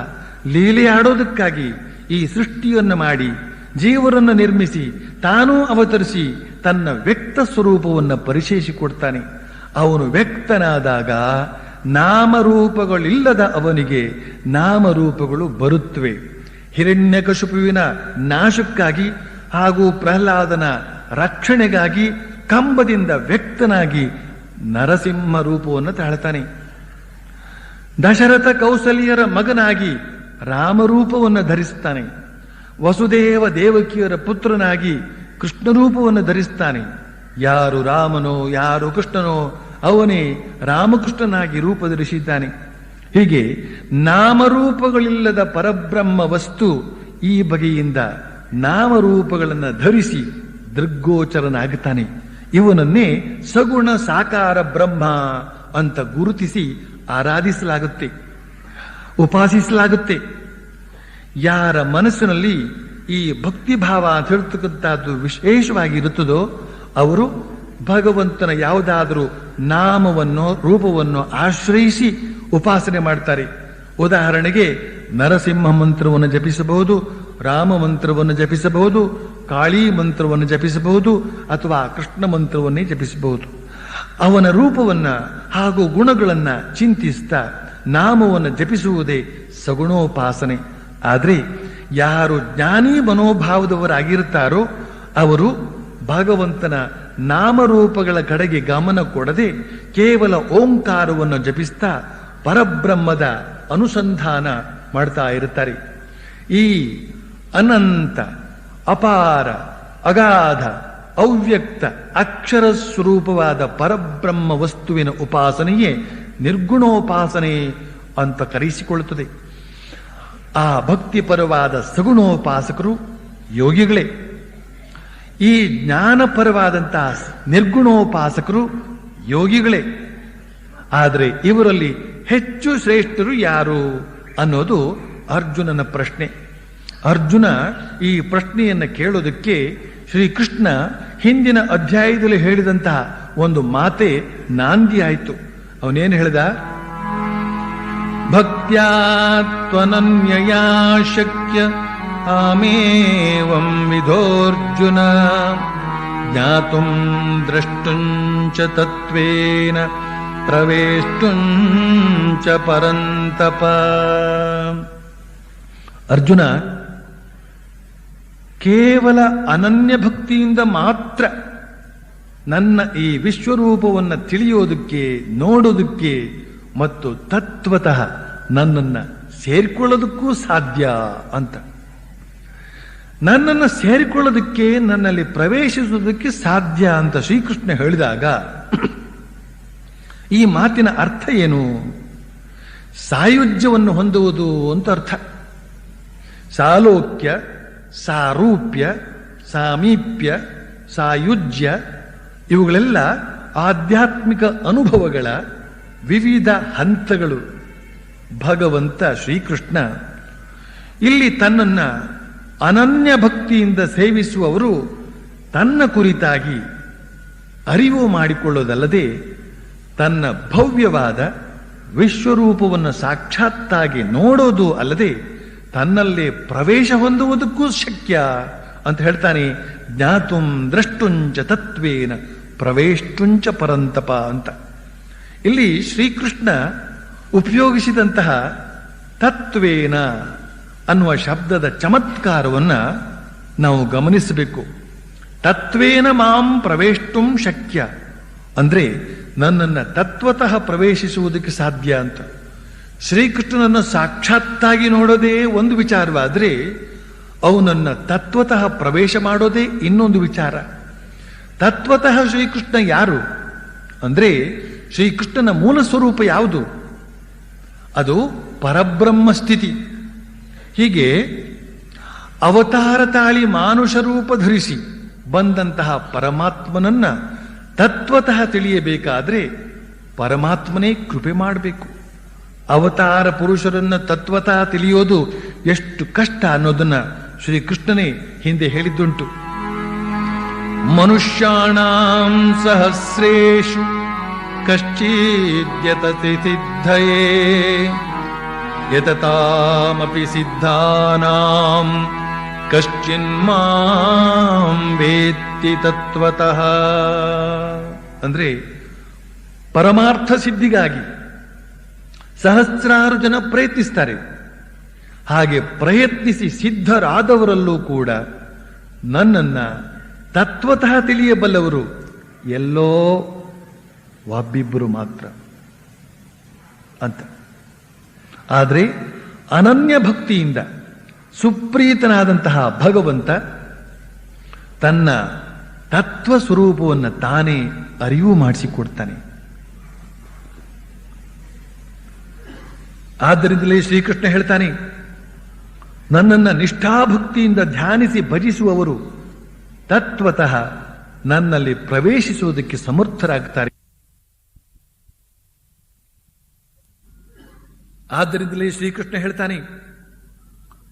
S1: ಲೀಲೆಯಾಡೋದಕ್ಕಾಗಿ ಈ ಸೃಷ್ಟಿಯನ್ನು ಮಾಡಿ ಜೀವರನ್ನು ನಿರ್ಮಿಸಿ ತಾನೂ ಅವತರಿಸಿ ತನ್ನ ವ್ಯಕ್ತ ಸ್ವರೂಪವನ್ನು ಪರಿಚಯಿಸಿಕೊಡ್ತಾನೆ. ಅವನು ವ್ಯಕ್ತನಾದಾಗ ನಾಮರೂಪಗಳಿಲ್ಲದ ಅವನಿಗೆ ನಾಮರೂಪಗಳು ಬರುತ್ತವೆ. ಹಿರಣ್ಯಕಶಿಪುವಿನ ನಾಶಕ್ಕಾಗಿ ಹಾಗೂ ಪ್ರಹ್ಲಾದನ ರಕ್ಷಣೆಗಾಗಿ ಕಂಬದಿಂದ ವ್ಯಕ್ತನಾಗಿ ನರಸಿಂಹ ರೂಪವನ್ನು ತಾಳ್ತಾನೆ. ದಶರಥ ಕೌಸಲ್ಯರ ಮಗನಾಗಿ ರಾಮರೂಪವನ್ನು ಧರಿಸ್ತಾನೆ. ವಸುದೇವ ದೇವಕಿಯರ ಪುತ್ರನಾಗಿ ಕೃಷ್ಣರೂಪವನ್ನು ಧರಿಸ್ತಾನೆ. ಯಾರು ರಾಮನೋ ಯಾರು ಕೃಷ್ಣನೋ ಅವನೇ ರಾಮಕೃಷ್ಣನಾಗಿ ರೂಪ ಧರಿಸಿದ್ದಾನೆ. ಹೀಗೆ ನಾಮರೂಪಗಳಿಲ್ಲದ ಪರಬ್ರಹ್ಮ ವಸ್ತು ಈ ಬಗೆಯಿಂದ ನಾಮರೂಪಗಳನ್ನು ಧರಿಸಿ ದೃಗ್ಗೋಚರನಾಗುತ್ತಾನೆ. ಇವನನ್ನೇ ಸಗುಣ ಸಾಕಾರ ಬ್ರಹ್ಮ ಅಂತ ಗುರುತಿಸಿ ಆರಾಧಿಸಲಾಗುತ್ತೆ, ಉಪಾಸಿಸಲಾಗುತ್ತೆ. ಯಾರ ಮನಸ್ಸಿನಲ್ಲಿ ಈ ಭಕ್ತಿಭಾವ ಅಂತ ಹೇಳ್ತಕ್ಕಂಥದ್ದು ವಿಶೇಷವಾಗಿರುತ್ತದೋ ಅವರು ಭಗವಂತನ ಯಾವುದಾದರೂ ನಾಮವನ್ನು ರೂಪವನ್ನು ಆಶ್ರಯಿಸಿ ಉಪಾಸನೆ ಮಾಡ್ತಾರೆ. ಉದಾಹರಣೆಗೆ ನರಸಿಂಹ ಮಂತ್ರವನ್ನು ಜಪಿಸಬಹುದು, ರಾಮ ಮಂತ್ರವನ್ನು ಜಪಿಸಬಹುದು, ಕಾಳಿ ಮಂತ್ರವನ್ನು ಜಪಿಸಬಹುದು, ಅಥವಾ ಕೃಷ್ಣ ಮಂತ್ರವನ್ನೇ ಜಪಿಸಬಹುದು. ಅವನ ರೂಪವನ್ನ ಹಾಗೂ ಗುಣಗಳನ್ನ ಚಿಂತಿಸ್ತಾ ನಾಮವನ್ನು ಜಪಿಸುವುದೇ ಸಗುಣೋಪಾಸನೆ. ಆದರೆ ಯಾರು ಜ್ಞಾನಿ ಮನೋಭಾವದವರಾಗಿರ್ತಾರೋ ಅವರು ಭಗವಂತನ ನಾಮರೂಪಗಳ ಕಡೆಗೆ ಗಮನ ಕೊಡದೆ ಕೇವಲ ಓಂಕಾರವನ್ನು ಜಪಿಸ್ತಾ ಪರಬ್ರಹ್ಮದ ಅನುಸಂಧಾನ ಮಾಡ್ತಾ ಇರುತ್ತಾರೆ. ಈ ಅನಂತ ಅಪಾರ ಅಗಾಧ ಅವ್ಯಕ್ತ ಅಕ್ಷರ ಸ್ವರೂಪವಾದ ಪರಬ್ರಹ್ಮ ವಸ್ತುವಿನ ಉಪಾಸನೆಯೇ ನಿರ್ಗುಣೋಪಾಸನೆ ಅಂತ ಕರೆಸಿಕೊಳ್ಳುತ್ತದೆ. ಆ ಭಕ್ತಿಪರವಾದ ಸಗುಣೋಪಾಸಕರು ಯೋಗಿಗಳೇ. ಈ ಜ್ಞಾನಪರವಾದಂತಹ ನಿರ್ಗುಣೋಪಾಸಕರು ಯೋಗಿಗಳೇ. ಆದರೆ ಇವರಲ್ಲಿ ಹೆಚ್ಚು ಶ್ರೇಷ್ಠರು ಯಾರು ಅನ್ನೋದು ಅರ್ಜುನನ ಪ್ರಶ್ನೆ. ಅರ್ಜುನ ಈ ಪ್ರಶ್ನೆಯನ್ನು ಕೇಳೋದಕ್ಕೆ ಶ್ರೀಕೃಷ್ಣ ಹಿಂದಿನ ಅಧ್ಯಾಯದಲ್ಲಿ ಹೇಳಿದಂತಹ ಒಂದು ಮಾತೆ ನಾಂದಿ ಆಯಿತು. ಅವನೇನು ಹೇಳಿದ? ಭಕ್ತ್ಯಾ ತ್ವನನ್ಯಯಾ ಶಕ್ಯ ಆಮೇವಂ ವಿಧೋರ್ಜುನ ಜ್ಞಾತುಂ ದ್ರಷ್ಟುಂಚ ತತ್ವೇನ ಪ್ರವೇಷ್ಟುಂಚ ಪರಂತಪ. ಅರ್ಜುನ, ಕೇವಲ ಅನನ್ಯ ಭಕ್ತಿಯಿಂದ ಮಾತ್ರ ನನ್ನ ಈ ವಿಶ್ವರೂಪವನ್ನು ತಿಳಿಯೋದಕ್ಕೆ, ನೋಡೋದಕ್ಕೆ ಮತ್ತು ತತ್ವತಃ ನನ್ನನ್ನು ಸೇರಿಕೊಳ್ಳೋದಕ್ಕೂ ಸಾಧ್ಯ ಅಂತ. ನನ್ನನ್ನು ಸೇರಿಕೊಳ್ಳೋದಕ್ಕೆ, ನನ್ನಲ್ಲಿ ಪ್ರವೇಶಿಸುವುದಕ್ಕೆ ಸಾಧ್ಯ ಅಂತ ಶ್ರೀಕೃಷ್ಣ ಹೇಳಿದಾಗ ಈ ಮಾತಿನ ಅರ್ಥ ಏನು? ಸಾಯುಜ್ಯವನ್ನು ಹೊಂದುವುದು ಅಂತ ಅರ್ಥ. ಸಾಲೋಕ್ಯ, ಸಾರೂಪ್ಯ, ಸಾಮೀಪ್ಯ, ಸಾಯುಜ್ಯ ಇವುಗಳೆಲ್ಲ ಆಧ್ಯಾತ್ಮಿಕ ಅನುಭವಗಳ ವಿವಿಧ ಹಂತಗಳು. ಭಗವಂತ ಶ್ರೀಕೃಷ್ಣ ಇಲ್ಲಿ ತನ್ನನ್ನ ಅನನ್ಯ ಭಕ್ತಿಯಿಂದ ಸೇವಿಸುವವರು ತನ್ನ ಕುರಿತಾಗಿ ಅರಿವು ಮಾಡಿಕೊಳ್ಳೋದಲ್ಲದೆ ತನ್ನ ಭವ್ಯವಾದ ವಿಶ್ವರೂಪವನ್ನು ಸಾಕ್ಷಾತ್ತಾಗಿ ನೋಡೋದು ಅಲ್ಲದೆ ತನ್ನಲ್ಲೇ ಪ್ರವೇಶ ಹೊಂದುವುದಕ್ಕೂ ಶಕ್ಯ ಅಂತ ಹೇಳ್ತಾನೆ. ಜ್ಞಾತುಂ ದ್ರಷ್ಟುಂಚ ತತ್ವೇನ ಪ್ರವೇಷ್ಟುಂಚ ಪರಂತಪ ಅಂತ. ಇಲ್ಲಿ ಶ್ರೀಕೃಷ್ಣ ಉಪಯೋಗಿಸಿದಂತಹ ತತ್ವೇನ ಅನ್ನುವ ಶಬ್ದದ ಚಮತ್ಕಾರವನ್ನ ನಾವು ಗಮನಿಸಬೇಕು. ತತ್ವೇನ ಮಾಂ ಪ್ರವೇಷ್ಟುಂ ಶಕ್ಯ ಅಂದ್ರೆ ನನ್ನನ್ನು ತತ್ವತಃ ಪ್ರವೇಶಿಸುವುದಕ್ಕೆ ಸಾಧ್ಯ ಅಂತ. ಶ್ರೀಕೃಷ್ಣನನ್ನು ಸಾಕ್ಷಾತ್ತಾಗಿ ನೋಡೋದೇ ಒಂದು ವಿಚಾರವಾದರೆ ಅವನನ್ನು ತತ್ವತಃ ಪ್ರವೇಶ ಮಾಡೋದೇ ಇನ್ನೊಂದು ವಿಚಾರ. ತತ್ವತಃ ಶ್ರೀಕೃಷ್ಣ ಯಾರು ಅಂದ್ರೆ ಶ್ರೀಕೃಷ್ಣನ ಮೂಲ ಸ್ವರೂಪ ಯಾವುದು? ಅದು ಪರಬ್ರಹ್ಮ ಸ್ಥಿತಿ. ಹೀಗೆ ಅವತಾರ ತಾಳಿ ಮಾನುಷ ರೂಪ ಧರಿಸಿ ಬಂದಂತಹ ಪರಮಾತ್ಮನನ್ನ ತತ್ವತಃ ತಿಳಿಯಬೇಕಾದ್ರೆ ಪರಮಾತ್ಮನೇ ಕೃಪೆ ಮಾಡಬೇಕು. ಅವತಾರ ಪುರುಷರನ್ನ ತತ್ವತಃ ತಿಳಿಯೋದು ಎಷ್ಟು ಕಷ್ಟ ಅನ್ನೋದನ್ನ ಶ್ರೀಕೃಷ್ಣನೇ ಹಿಂದೆ ಹೇಳಿದ್ದುಂಟು. ಮನುಷ್ಯಾಣಾಂ ಸಹಸ್ರೇಷು ಕಶ್ಚಿದ್ಯತತಿ ಸಿದ್ಧಯೇ ಯತತಾಮಪಿ ಸಿದ್ಧಾನಾಂ ಕಶ್ಚಿನ್ಮಾಂ ವೇತ್ತಿ ತತ್ವತಃ. ಅಂದ್ರೆ ಪರಮಾರ್ಥ ಸಿದ್ಧಿಗಾಗಿ ಸಹಸ್ರಾರು ಜನ ಪ್ರಯತ್ನಿಸ್ತಾರೆ. ಹಾಗೆ ಪ್ರಯತ್ನಿಸಿ ಸಿದ್ಧರಾದವರಲ್ಲೂ ಕೂಡ ನನ್ನನ್ನ ತತ್ವತಃ ತಿಳಿಯಬಲ್ಲವರು ಎಲ್ಲೋ ಒಬ್ಬಿಬ್ಬರು ಮಾತ್ರ ಅಂತ. ಆದರೆ ಅನನ್ಯ ಭಕ್ತಿಯಿಂದ ಸುಪ್ರೀತನಾದಂತಹ ಭಗವಂತ ತನ್ನ ತತ್ವ ಸ್ವರೂಪವನ್ನು ತಾನೇ ಅರಿವು ಮಾಡಿಸಿಕೊಡ್ತಾನೆ. ಆದ್ದರಿಂದಲೇ ಶ್ರೀಕೃಷ್ಣ ಹೇಳ್ತಾನೆ, ನನ್ನನ್ನು ನಿಷ್ಠಾಭಕ್ತಿಯಿಂದ ಧ್ಯಾನಿಸಿ ಭಜಿಸುವವರು ತತ್ವತಃ ನನ್ನಲ್ಲಿ ಪ್ರವೇಶಿಸುವುದಕ್ಕೆ ಸಮರ್ಥರಾಗ್ತಾರೆ. ಆದ್ದರಿಂದಲೇ ಶ್ರೀಕೃಷ್ಣ ಹೇಳ್ತಾನೆ,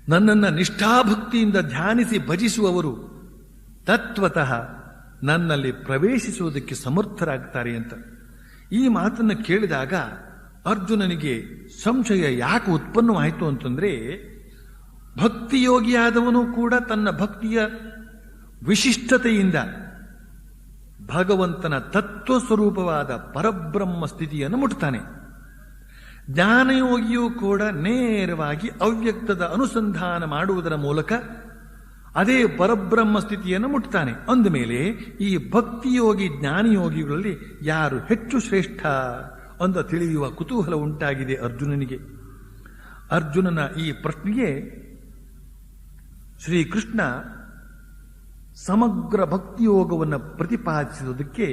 S1: ನನ್ನನ್ನು ನಿಷ್ಠಾಭಕ್ತಿಯಿಂದ ಧ್ಯಾನಿಸಿ ಭಜಿಸುವವರು ತತ್ವತಃ ನನ್ನಲ್ಲಿ ಪ್ರವೇಶಿಸುವುದಕ್ಕೆ ಸಮರ್ಥರಾಗ್ತಾರೆ ಅಂತ. ಈ ಮಾತನ್ನು ಕೇಳಿದಾಗ ಅರ್ಜುನನಿಗೆ ಸಂಶಯ ಯಾಕೆ ಉತ್ಪನ್ನವಾಯಿತು ಅಂತಂದ್ರೆ, ಭಕ್ತಿಯೋಗಿಯಾದವನು ಕೂಡ ತನ್ನ ಭಕ್ತಿಯ ವಿಶಿಷ್ಟತೆಯಿಂದ ಭಗವಂತನ ತತ್ವ ಸ್ವರೂಪವಾದ ಪರಬ್ರಹ್ಮ ಸ್ಥಿತಿಯನ್ನು ಮುಟ್ತಾನೆ. ಜ್ಞಾನಯೋಗಿಯೂ ಕೂಡ ನೇರವಾಗಿ ಅವ್ಯಕ್ತದ ಅನುಸಂಧಾನ ಮಾಡುವುದರ ಮೂಲಕ ಅದೇ ಪರಬ್ರಹ್ಮ ಸ್ಥಿತಿಯನ್ನು ಮುಟ್ತಾನೆ. ಅಂದಮೇಲೆ ಈ ಭಕ್ತಿಯೋಗಿ ಜ್ಞಾನಯೋಗಿಗಳಲ್ಲಿ ಯಾರು ಹೆಚ್ಚು ಶ್ರೇಷ್ಠ ಅಂತ ತಿಳಿಯುವ ಕುತೂಹಲ ಉಂಟಾಗಿದೆ ಅರ್ಜುನನಿಗೆ. ಅರ್ಜುನನ ಈ ಪ್ರಶ್ನೆಗೆ ಶ್ರೀಕೃಷ್ಣ ಸಮಗ್ರ ಭಕ್ತಿಯೋಗವನ್ನು ಪ್ರತಿಪಾದಿಸುವುದಕ್ಕೆ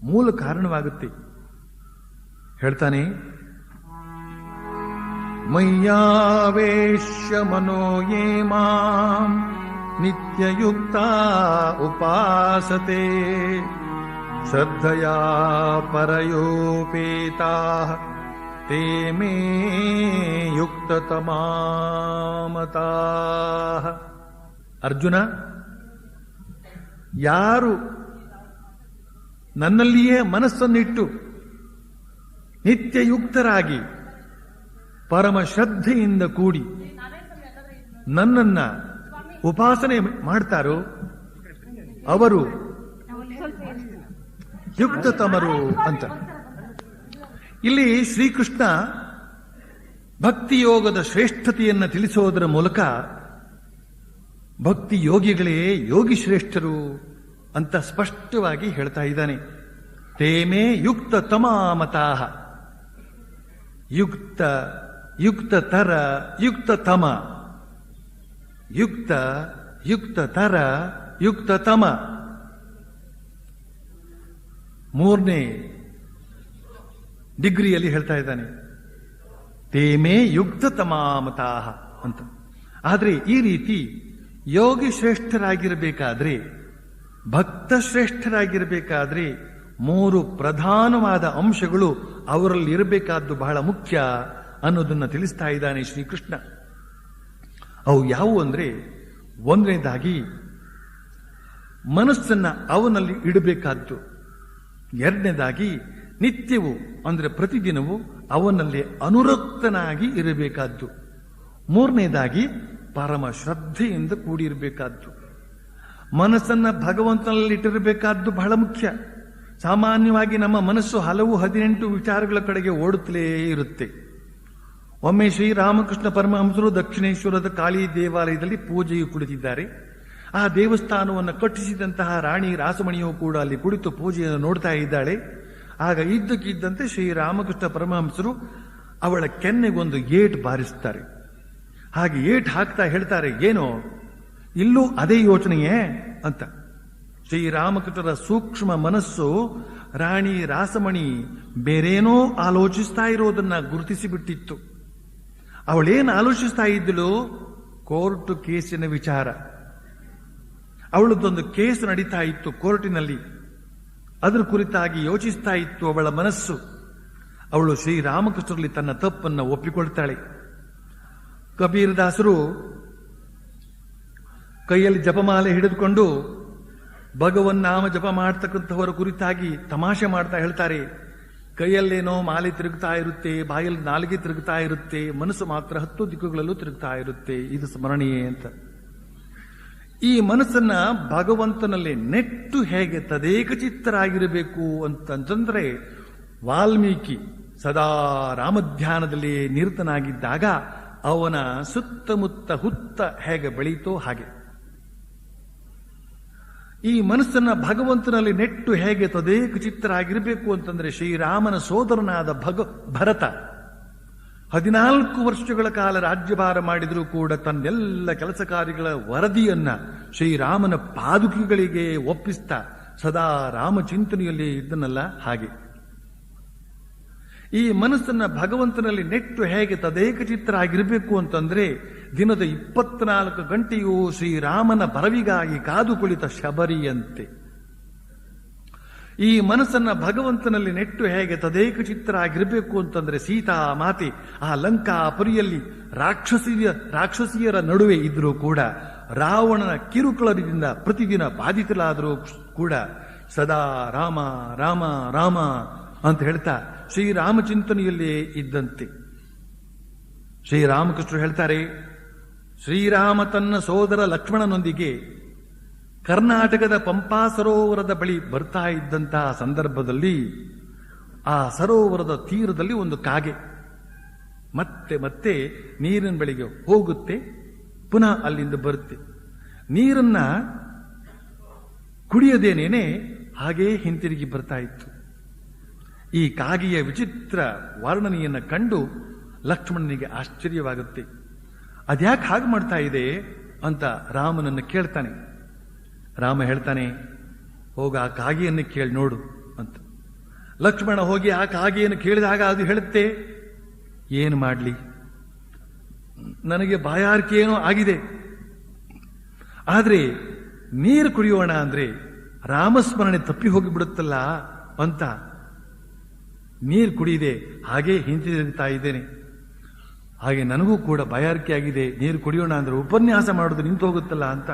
S1: ಮೂಲ ಕಾರಣವಾಗುತ್ತೆ. ಹೇಳ್ತಾನೆ, ಮಯ್ಯಾವೇಶ್ಯ ಮನೋ ಯೇ ಮಾಂ ನಿತ್ಯಯುಕ್ತ ಉಪಾಸತೆ ಶ್ರದ್ಧಯಾ ಪರಯೋಪೇತಾಃ ತೇ ಮೇ ಯುಕ್ತತಮಾಮತಾಃ. ಅರ್ಜುನ, ಯಾರು ನನ್ನಲ್ಲಿಯೇ ಮನಸ್ಸನ್ನಿಟ್ಟು ನಿತ್ಯಯುಕ್ತರಾಗಿ ಪರಮ ಶ್ರದ್ಧೆಯಿಂದ ಕೂಡಿ ನನ್ನನ್ನ ಉಪಾಸನೆ ಮಾಡ್ತಾರೋ ಅವರು ಯುಕ್ತತಮರು ಅಂತ. ಇಲ್ಲಿ ಶ್ರೀಕೃಷ್ಣ ಭಕ್ತಿಯೋಗದ ಶ್ರೇಷ್ಠತೆಯನ್ನು ತಿಳಿಸೋದರ ಮೂಲಕ ಭಕ್ತಿ ಯೋಗಿಗಳೇ ಯೋಗಿ ಶ್ರೇಷ್ಠರು ಅಂತ ಸ್ಪಷ್ಟವಾಗಿ ಹೇಳ್ತಾ ಇದ್ದಾನೆ. ತೇಮೇ ಯುಕ್ತ ತಮಾಮತಾಹ. ಯುಕ್ತ, ಯುಕ್ತತರ, ಯುಕ್ತತಮ, ಯುಕ್ತ, ಯುಕ್ತತರ, ಯುಕ್ತತಮ. ಮೂರನೇ ಡಿಗ್ರಿಯಲ್ಲಿ ಹೇಳ್ತಾ ಇದ್ದಾನೆ, ತೇಮೇ ಯುಕ್ತತಮಾಮತಾಹ ಅಂತ. ಆದರೆ ಈ ರೀತಿ ಯೋಗಿ ಶ್ರೇಷ್ಠರಾಗಿರಬೇಕಾದ್ರೆ, ಭಕ್ತ ಶ್ರೇಷ್ಠರಾಗಿರಬೇಕಾದ್ರೆ ಮೂರು ಪ್ರಧಾನವಾದ ಅಂಶಗಳು ಅವರಲ್ಲಿ ಇರಬೇಕಾದ್ದು ಬಹಳ ಮುಖ್ಯ ಅನ್ನೋದನ್ನು ತಿಳಿಸ್ತಾ ಇದ್ದಾನೆ ಶ್ರೀಕೃಷ್ಣ. ಅವು ಯಾವುವು ಅಂದ್ರೆ, ಒಂದನೇದಾಗಿ ಮನಸ್ಸನ್ನ ಅವನಲ್ಲಿ ಇಡಬೇಕಾದ್ದು. ಎರಡನೇದಾಗಿ ನಿತ್ಯವೂ ಅಂದ್ರೆ ಪ್ರತಿದಿನವೂ ಅವನಲ್ಲಿ ಅನುರಕ್ತನಾಗಿ ಇರಬೇಕಾದ್ದು. ಮೂರನೇದಾಗಿ ಪರಮ ಶ್ರದ್ಧೆಯಿಂದ ಕೂಡಿರಬೇಕಾದ್ದು. ಮನಸ್ಸನ್ನ ಭಗವಂತನಲ್ಲಿ ಇಟ್ಟಿರಬೇಕಾದ್ದು ಬಹಳ ಮುಖ್ಯ. ಸಾಮಾನ್ಯವಾಗಿ ನಮ್ಮ ಮನಸ್ಸು ಹಲವು 18 ವಿಚಾರಗಳ ಕಡೆಗೆ ಓಡುತ್ತಲೇ ಇರುತ್ತೆ. ಒಮ್ಮೆ ಶ್ರೀರಾಮಕೃಷ್ಣ ಪರಮಹಂಸರು ದಕ್ಷಿಣೇಶ್ವರದ ಕಾಳಿ ದೇವಾಲಯದಲ್ಲಿ ಪೂಜೆಯು ಕುಳಿತಿದ್ದಾರೆ. ಆ ದೇವಸ್ಥಾನವನ್ನು ಕಟ್ಟಿಸಿದಂತಹ ರಾಣಿ ರಾಸಮಣಿಯು ಕೂಡ ಅಲ್ಲಿ ಕುಳಿತು ಪೂಜೆಯನ್ನು ನೋಡ್ತಾ ಇದ್ದಾಳೆ. ಆಗ ಇದ್ದಕ್ಕಿದ್ದಂತೆ ಶ್ರೀರಾಮಕೃಷ್ಣ ಪರಮಹಂಸರು ಅವಳ ಕೆನ್ನೆಗೊಂದು ಏಟು ಬಾರಿಸ್ತಾರೆ. ಹಾಗೆ ಏಟು ಹಾಕ್ತಾ ಹೇಳ್ತಾರೆ, ಏನೋ ಇಲ್ಲೂ ಅದೇ ಯೋಚನೆಯೇ ಅಂತ. ಶ್ರೀರಾಮಕೃಷ್ಣರ ಸೂಕ್ಷ್ಮ ಮನಸ್ಸು ರಾಣಿ ರಾಸಮಣಿ ಬೇರೇನೋ ಆಲೋಚಿಸ್ತಾ ಇರೋದನ್ನ ಗುರುತಿಸಿಬಿಟ್ಟಿತ್ತು. ಅವಳೇನು ಆಲೋಚಿಸ್ತಾ ಇದ್ದಳು? ಕೋರ್ಟ್ ಕೇಸಿನ ವಿಚಾರ. ಅವಳದೊಂದು ಕೇಸ್ ನಡೀತಾ ಇತ್ತು ಕೋರ್ಟಿನಲ್ಲಿ. ಅದರ ಕುರಿತಾಗಿ ಯೋಚಿಸ್ತಾ ಇತ್ತು ಅವಳ ಮನಸ್ಸು. ಅವಳು ಶ್ರೀರಾಮಕೃಷ್ಣರಲ್ಲಿ ತನ್ನ ತಪ್ಪನ್ನು ಒಪ್ಪಿಕೊಳ್ತಾಳೆ. ಕಬೀರದಾಸರು ಕೈಯಲ್ಲಿ ಜಪಮಾಲೆ ಹಿಡಿದುಕೊಂಡು ಭಗವನ್ನಾಮ ಜಪ ಮಾಡ್ತಕ್ಕಂಥವರ ಕುರಿತಾಗಿ ತಮಾಷೆ ಮಾಡ್ತಾ ಹೇಳ್ತಾರೆ, ಕೈಯಲ್ಲೇನೋ ಮಾಲೆ ತಿರುಗ್ತಾ ಇರುತ್ತೆ, ಬಾಯಲ್ಲಿ ನಾಲಿಗೆ ತಿರುಗ್ತಾ ಇರುತ್ತೆ, ಮನಸ್ಸು ಮಾತ್ರ 10 ದಿಕ್ಕುಗಳಲ್ಲೂ ತಿರುಗ್ತಾ ಇರುತ್ತೆ. ಇದು ಸ್ಮರಣೀಯೇ ಅಂತ. ಈ ಮನಸ್ಸನ್ನ ಭಗವಂತನಲ್ಲಿ ನೆಟ್ಟು ಹೇಗೆ ತದೇಕಚಿತ್ತರಾಗಿರಬೇಕು ಅಂತಂದ್ರೆ, ವಾಲ್ಮೀಕಿ ಸದಾ ರಾಮಧ್ಯಾನದಲ್ಲಿ ನಿರತನಾಗಿದ್ದಾಗ ಅವನ ಸುತ್ತಮುತ್ತ ಹುತ್ತ ಹೇಗೆ ಬೆಳೀತೋ ಹಾಗೆ ಈ ಮನಸ್ಸನ್ನ ಭಗವಂತನಲ್ಲಿ ನೆಟ್ಟು ಹೇಗೆ ತದೇಕಚಿತ್ತರಾಗಿರಬೇಕು ಅಂತಂದ್ರೆ, ಶ್ರೀರಾಮನ ಸೋದರನಾದ ಭರತ 14 ವರ್ಷಗಳ ಕಾಲ ರಾಜ್ಯಭಾರ ಮಾಡಿದರೂ ಕೂಡ ತನ್ನೆಲ್ಲ ಕೆಲಸ ಕಾರ್ಯಗಳ ವರದಿಯನ್ನ ಶ್ರೀರಾಮನ ಪಾದುಕೆಗಳಿಗೆ ಒಪ್ಪಿಸ್ತಾ ಸದಾ ರಾಮಚಿಂತನೆಯಲ್ಲಿ ಇದ್ದನಲ್ಲ ಹಾಗೆ ಈ ಮನಸ್ಸನ್ನ ಭಗವಂತನಲ್ಲಿ ನೆಟ್ಟು ಹೇಗೆ ತದೇಕಚಿತ್ತರಾಗಿರಬೇಕು ಅಂತಂದ್ರೆ, ದಿನದ 24 ಗಂಟೆಯೂ ಶ್ರೀರಾಮನ ಬರವಿಗಾಗಿ ಕಾದು ಕುಳಿತ ಶಬರಿಯಂತೆ ಈ ಮನಸ್ಸನ್ನ ಭಗವಂತನಲ್ಲಿ ನೆಟ್ಟು ಹೇಗೆ ತದೇಕಚಿತ್ತರಾಗಿರಬೇಕು ಅಂತಂದ್ರೆ, ಸೀತಾ ಮಾತೆ ಆ ಲಂಕಾಪುರಿಯಲ್ಲಿ ರಾಕ್ಷಸಿಯರ ನಡುವೆ ಇದ್ರೂ ಕೂಡ, ರಾವಣನ ಕಿರುಕುಳದಿಂದ ಪ್ರತಿದಿನ ಬಾಧಿತಲಾದರೂ ಕೂಡ ಸದಾ ರಾಮ ರಾಮ ರಾಮ ಅಂತ ಹೇಳ್ತಾ ಶ್ರೀರಾಮಚಿಂತನೆಯಲ್ಲೇ ಇದ್ದಂತೆ. ಶ್ರೀರಾಮಕೃಷ್ಣರು ಹೇಳ್ತಾರೆ, ಶ್ರೀರಾಮ ತನ್ನ ಸೋದರ ಲಕ್ಷ್ಮಣನೊಂದಿಗೆ ಕರ್ನಾಟಕದ ಪಂಪಾ ಸರೋವರದ ಬಳಿ ಬರ್ತಾ ಇದ್ದಂತಹ ಸಂದರ್ಭದಲ್ಲಿ ಆ ಸರೋವರದ ತೀರದಲ್ಲಿ ಒಂದು ಕಾಗೆ ಮತ್ತೆ ಮತ್ತೆ ನೀರಿನ ಬಳಿಗೆ ಹೋಗುತ್ತೆ, ಪುನಃ ಅಲ್ಲಿಂದ ಬರುತ್ತೆ. ನೀರನ್ನ ಕುಡಿಯದೇನೇನೆ ಹಾಗೇ ಹಿಂತಿರುಗಿ ಬರ್ತಾ ಇತ್ತು. ಈ ಕಾಗೆಯ ವಿಚಿತ್ರ ವರ್ಣನೆಯನ್ನು ಕಂಡು ಲಕ್ಷ್ಮಣನಿಗೆ ಆಶ್ಚರ್ಯವಾಗುತ್ತೆ. ಅದ್ಯಾಕೆ ಹಾಗೆ ಮಾಡ್ತಾ ಇದೆ ಅಂತ ರಾಮನನ್ನು ಕೇಳ್ತಾನೆ. ರಾಮ ಹೇಳ್ತಾನೆ, ಹೋಗ ಆ ಕಾಗೆಯನ್ನು ಕೇಳಿ ನೋಡು ಅಂತ. ಲಕ್ಷ್ಮಣ ಹೋಗಿ ಆ ಕಾಗೆಯನ್ನು ಕೇಳಿದಾಗ ಅದು ಹೇಳುತ್ತೆ, ಏನು ಮಾಡಲಿ, ನನಗೆ ಬಾಯಾರಿಕೆ ಏನೋ ಆಗಿದೆ, ಆದ್ರೆ ನೀರು ಕುಡಿಯೋಣ ಅಂದ್ರೆ ರಾಮಸ್ಮರಣೆ ತಪ್ಪಿ ಹೋಗಿಬಿಡುತ್ತಲ್ಲ ಅಂತ ನೀರು ಕುಡಿಯಿದೆ, ಹಾಗೆ ಹಿಂತಿರುಗ್ತಾ ಇದ್ದೇನೆ. ಹಾಗೆ ನನಗೂ ಕೂಡ ಬಾಯಾರಿಕೆ ಆಗಿದೆ, ನೀರು ಕುಡಿಯೋಣ ಅಂದ್ರೆ ಉಪನ್ಯಾಸ ಮಾಡೋದು ನಿಂತು ಹೋಗುತ್ತಲ್ಲ ಅಂತ.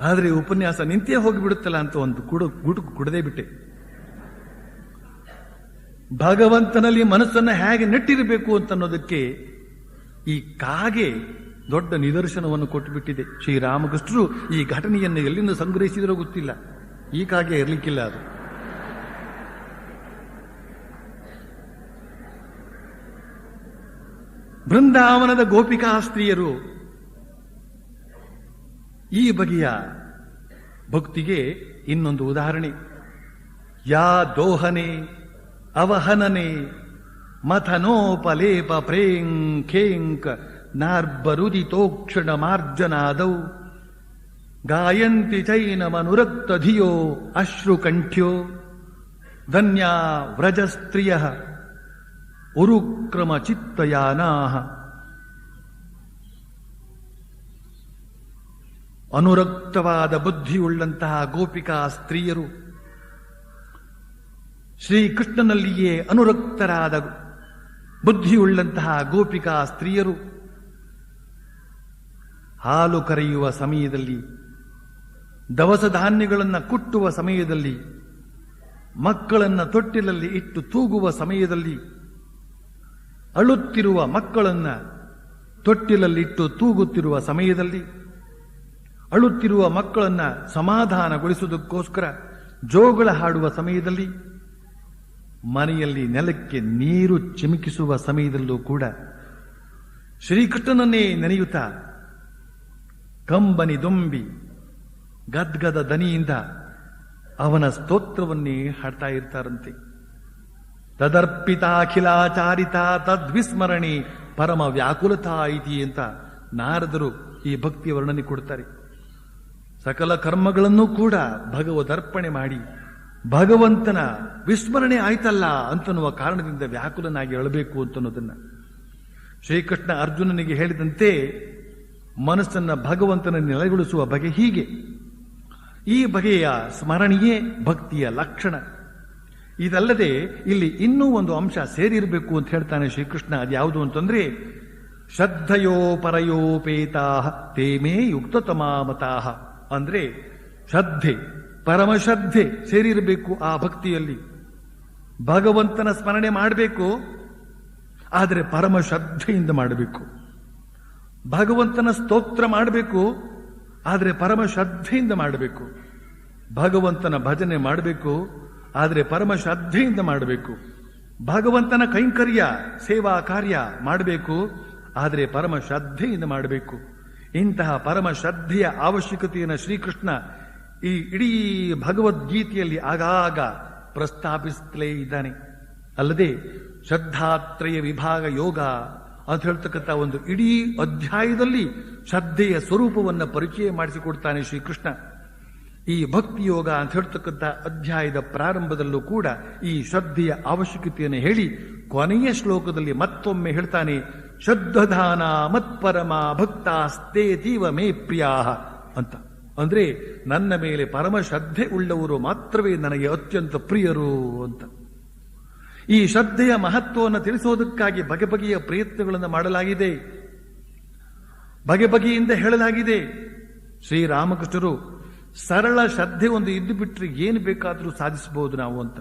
S1: ಆದ್ರೆ ಉಪನ್ಯಾಸ ನಿಂತೇ ಹೋಗಿಬಿಡುತ್ತಲ್ಲ ಅಂತ ಒಂದು ಗುಟುಕು ಕುಡದೇ ಬಿಟ್ಟೆ. ಭಗವಂತನಲ್ಲಿ ಮನಸ್ಸನ್ನ ಹೇಗೆ ನೆಟ್ಟಿರಬೇಕು ಅಂತ ಅನ್ನೋದಕ್ಕೆ ಈ ಕಾಗೆ ದೊಡ್ಡ ನಿದರ್ಶನವನ್ನು ಕೊಟ್ಟುಬಿಟ್ಟಿದೆ. ಶ್ರೀರಾಮಕೃಷ್ಣರು ಈ ಘಟನೆಯನ್ನು ಎಲ್ಲಿಂದ ಸಂಗ್ರಹಿಸಿದ್ರೋ ಗೊತ್ತಿಲ್ಲ, ಈ ಕಾಗೆ ಇರಲಿಕ್ಕಿಲ್ಲ ಅದು. ಬೃಂದಾವನದ ಗೋಪಿಕಾ ಸ್ತ್ರೀಯರು ಈ ಬಗೆಯ ಭಕ್ತಿಗೆ ಇನ್ನೊಂದು ಉದಾಹರಣೆ. ಯಾ ದೋಹನೆ ಅವಹನನೆ ಮಥನೋಪಲೇಪ ಪ್ರೇಂಖೇಂಕ ನಾರ್ಬರುದಿತೋಕ್ಷಣ ಮಾರ್ಜನಾದೌ ಗಾಯಂತಿ ಚೈನಮನುರಕ್ತ ಧಿಯೋ ಅಶ್ರುಕಂಠ್ಯೋ ಧನ್ಯಾ ವ್ರಜಸ್ತ್ರಿಯ ಉರುಕ್ರಮ ಚಿತ್ತಯಾನಾಹ. ಅನುರಕ್ತವಾದ ಬುದ್ಧಿಯುಳ್ಳಂತಹ ಗೋಪಿಕಾ ಸ್ತ್ರೀಯರು, ಶ್ರೀಕೃಷ್ಣನಲ್ಲಿಯೇ ಅನುರಕ್ತರಾದ ಬುದ್ಧಿಯುಳ್ಳಂತಹ ಗೋಪಿಕಾ ಸ್ತ್ರೀಯರು ಹಾಲು ಕರೆಯುವ ಸಮಯದಲ್ಲಿ, ದವಸ ಧಾನ್ಯಗಳನ್ನು ಕುಟ್ಟುವ ಸಮಯದಲ್ಲಿ, ಮಕ್ಕಳನ್ನ ತೊಟ್ಟಿಲಲ್ಲಿ ಇಟ್ಟು ತೂಗುವ ಸಮಯದಲ್ಲಿ, ಅಳುತ್ತಿರುವ ಮಕ್ಕಳನ್ನ ತೊಟ್ಟಿಲಲ್ಲಿಟ್ಟು ತೂಗುತ್ತಿರುವ ಸಮಯದಲ್ಲಿ, ಅಳುತ್ತಿರುವ ಮಕ್ಕಳನ್ನ ಸಮಾಧಾನಗೊಳಿಸುವುದಕ್ಕೋಸ್ಕರ ಜೋಗಳ ಹಾಡುವ ಸಮಯದಲ್ಲಿ, ಮನೆಯಲ್ಲಿ ನೆಲಕ್ಕೆ ನೀರು ಚಿಮುಕಿಸುವ ಸಮಯದಲ್ಲೂ ಕೂಡ ಶ್ರೀಕೃಷ್ಣನನ್ನೇ ನೆನೆಯುತ್ತಾ ಕಂಬನಿ ದೊಂಬಿ ಗದ್ಗದ ದನಿಯಿಂದ ಅವನ ಸ್ತೋತ್ರವನ್ನೇ ಹಾಡ್ತಾ ಇರ್ತಾರಂತೆ. ತದರ್ಪಿತಾಖಿಲಾಚಾರಿತ ತದ್ವಿಸ್ಮರಣಿ ಪರಮ ವ್ಯಾಕುಲತಾ ಇತಿ ಅಂತ ನಾರದರು ಈ ಭಕ್ತಿಯ ವರ್ಣನೆ ಕೊಡ್ತಾರೆ. ಸಕಲ ಕರ್ಮಗಳನ್ನೂ ಕೂಡ ಭಗವದರ್ಪಣೆ ಮಾಡಿ ಭಗವಂತನ ವಿಸ್ಮರಣೆ ಆಯ್ತಲ್ಲ ಅಂತನ್ನುವ ಕಾರಣದಿಂದ ವ್ಯಾಕುಲನಾಗಿ ಅಳಬೇಕು ಅಂತನ್ನೋದನ್ನ ಶ್ರೀಕೃಷ್ಣ ಅರ್ಜುನನಿಗೆ ಹೇಳಿದಂತೆ ಮನಸ್ಸನ್ನ ಭಗವಂತನ ನೆಲೆಗೊಳಿಸುವ ಬಗೆ ಹೀಗೆ. ಈ ಬಗೆಯ ಸ್ಮರಣೆಯೇ ಭಕ್ತಿಯ ಲಕ್ಷಣ. ಇದಲ್ಲದೆ ಇಲ್ಲಿ ಇನ್ನೂ ಒಂದು ಅಂಶ ಸೇರಿರಬೇಕು ಅಂತ ಹೇಳ್ತಾನೆ ಶ್ರೀಕೃಷ್ಣ. ಅದ್ಯಾವುದು ಅಂತಂದ್ರೆ, ಶ್ರದ್ಧಯೋ ಪರಯೋಪೇತಾ ತೇಮೇ ಯುಕ್ತತಮಾ ಮತಾಹ. ಅಂದ್ರೆ ಶ್ರದ್ಧೆ, ಪರಮಶ್ರದ್ಧೆ ಸೇರಿರಬೇಕು ಆ ಭಕ್ತಿಯಲ್ಲಿ. ಭಗವಂತನ ಸ್ಮರಣೆ ಮಾಡಬೇಕು, ಆದರೆ ಪರಮಶ್ರದ್ಧೆಯಿಂದ ಮಾಡಬೇಕು. ಭಗವಂತನ ಸ್ತೋತ್ರ ಮಾಡಬೇಕು, ಆದರೆ ಪರಮಶ್ರದ್ಧೆಯಿಂದ ಮಾಡಬೇಕು. ಭಗವಂತನ ಭಜನೆ ಮಾಡಬೇಕು, ಆದರೆ ಪರಮಶ್ರದ್ಧೆಯಿಂದ ಮಾಡಬೇಕು. ಭಗವಂತನ ಕೈಂಕರ್ಯ ಸೇವಾ ಕಾರ್ಯ ಮಾಡಬೇಕು, ಆದರೆ ಪರಮಶ್ರದ್ಧೆಯಿಂದ ಮಾಡಬೇಕು. ಇಂತಹ ಪರಮಶ್ರದ್ಧೆಯ ಅವಶ್ಯಕತೆಯನ್ನು ಶ್ರೀಕೃಷ್ಣ ಈ ಇಡೀ ಭಗವದ್ಗೀತೆಯಲ್ಲಿ ಆಗಾಗ ಪ್ರಸ್ತಾಪಿಸುತ್ತಲೇ ಇದ್ದಾನೆ. ಅಲ್ಲದೆ ಶ್ರದ್ಧಾತ್ರಯ ವಿಭಾಗ ಯೋಗ ಅಂತ ಹೇಳ್ತಕ್ಕಂಥ ಒಂದು ಇಡೀ ಅಧ್ಯಾಯದಲ್ಲಿ ಶ್ರದ್ಧೆಯ ಸ್ವರೂಪವನ್ನು ಪರಿಚಯ ಮಾಡಿಸಿಕೊಡ್ತಾನೆ ಶ್ರೀಕೃಷ್ಣ. ಈ ಭಕ್ತಿ ಯೋಗ ಅಂತ ಹೇಳ್ತಕ್ಕಂಥ ಅಧ್ಯಾಯದ ಪ್ರಾರಂಭದಲ್ಲೂ ಕೂಡ ಈ ಶ್ರದ್ಧೆಯ ಅವಶ್ಯಕತೆಯನ್ನು ಹೇಳಿ ಕೊನೆಯ ಶ್ಲೋಕದಲ್ಲಿ ಮತ್ತೊಮ್ಮೆ ಹೇಳ್ತಾನೆ, ಶ್ರದ್ಧಾನ ಮತ್ಪರಮ ಭಕ್ತಾಸ್ತೇತೀವ ಮೇ ಪ್ರಿಯಾಹ ಅಂತ. ಅಂದ್ರೆ ನನ್ನ ಮೇಲೆ ಪರಮ ಶ್ರದ್ಧೆ ಉಳ್ಳವರು ಮಾತ್ರವೇ ನನಗೆ ಅತ್ಯಂತ ಪ್ರಿಯರು ಅಂತ. ಈ ಶ್ರದ್ಧೆಯ ಮಹತ್ವವನ್ನು ತಿಳಿಸೋದಕ್ಕಾಗಿ ಬಗೆ ಬಗೆಯ ಪ್ರಯತ್ನಗಳನ್ನು ಮಾಡಲಾಗಿದೆ, ಬಗೆ ಬಗೆಯಿಂದ ಹೇಳಲಾಗಿದೆ. ಶ್ರೀರಾಮಕೃಷ್ಣರು ಸರಳ ಶ್ರದ್ಧೆ ಒಂದು ಇದ್ದು ಬಿಟ್ರೆ ಏನು ಬೇಕಾದರೂ ಸಾಧಿಸಬಹುದು ನಾವು ಅಂತ.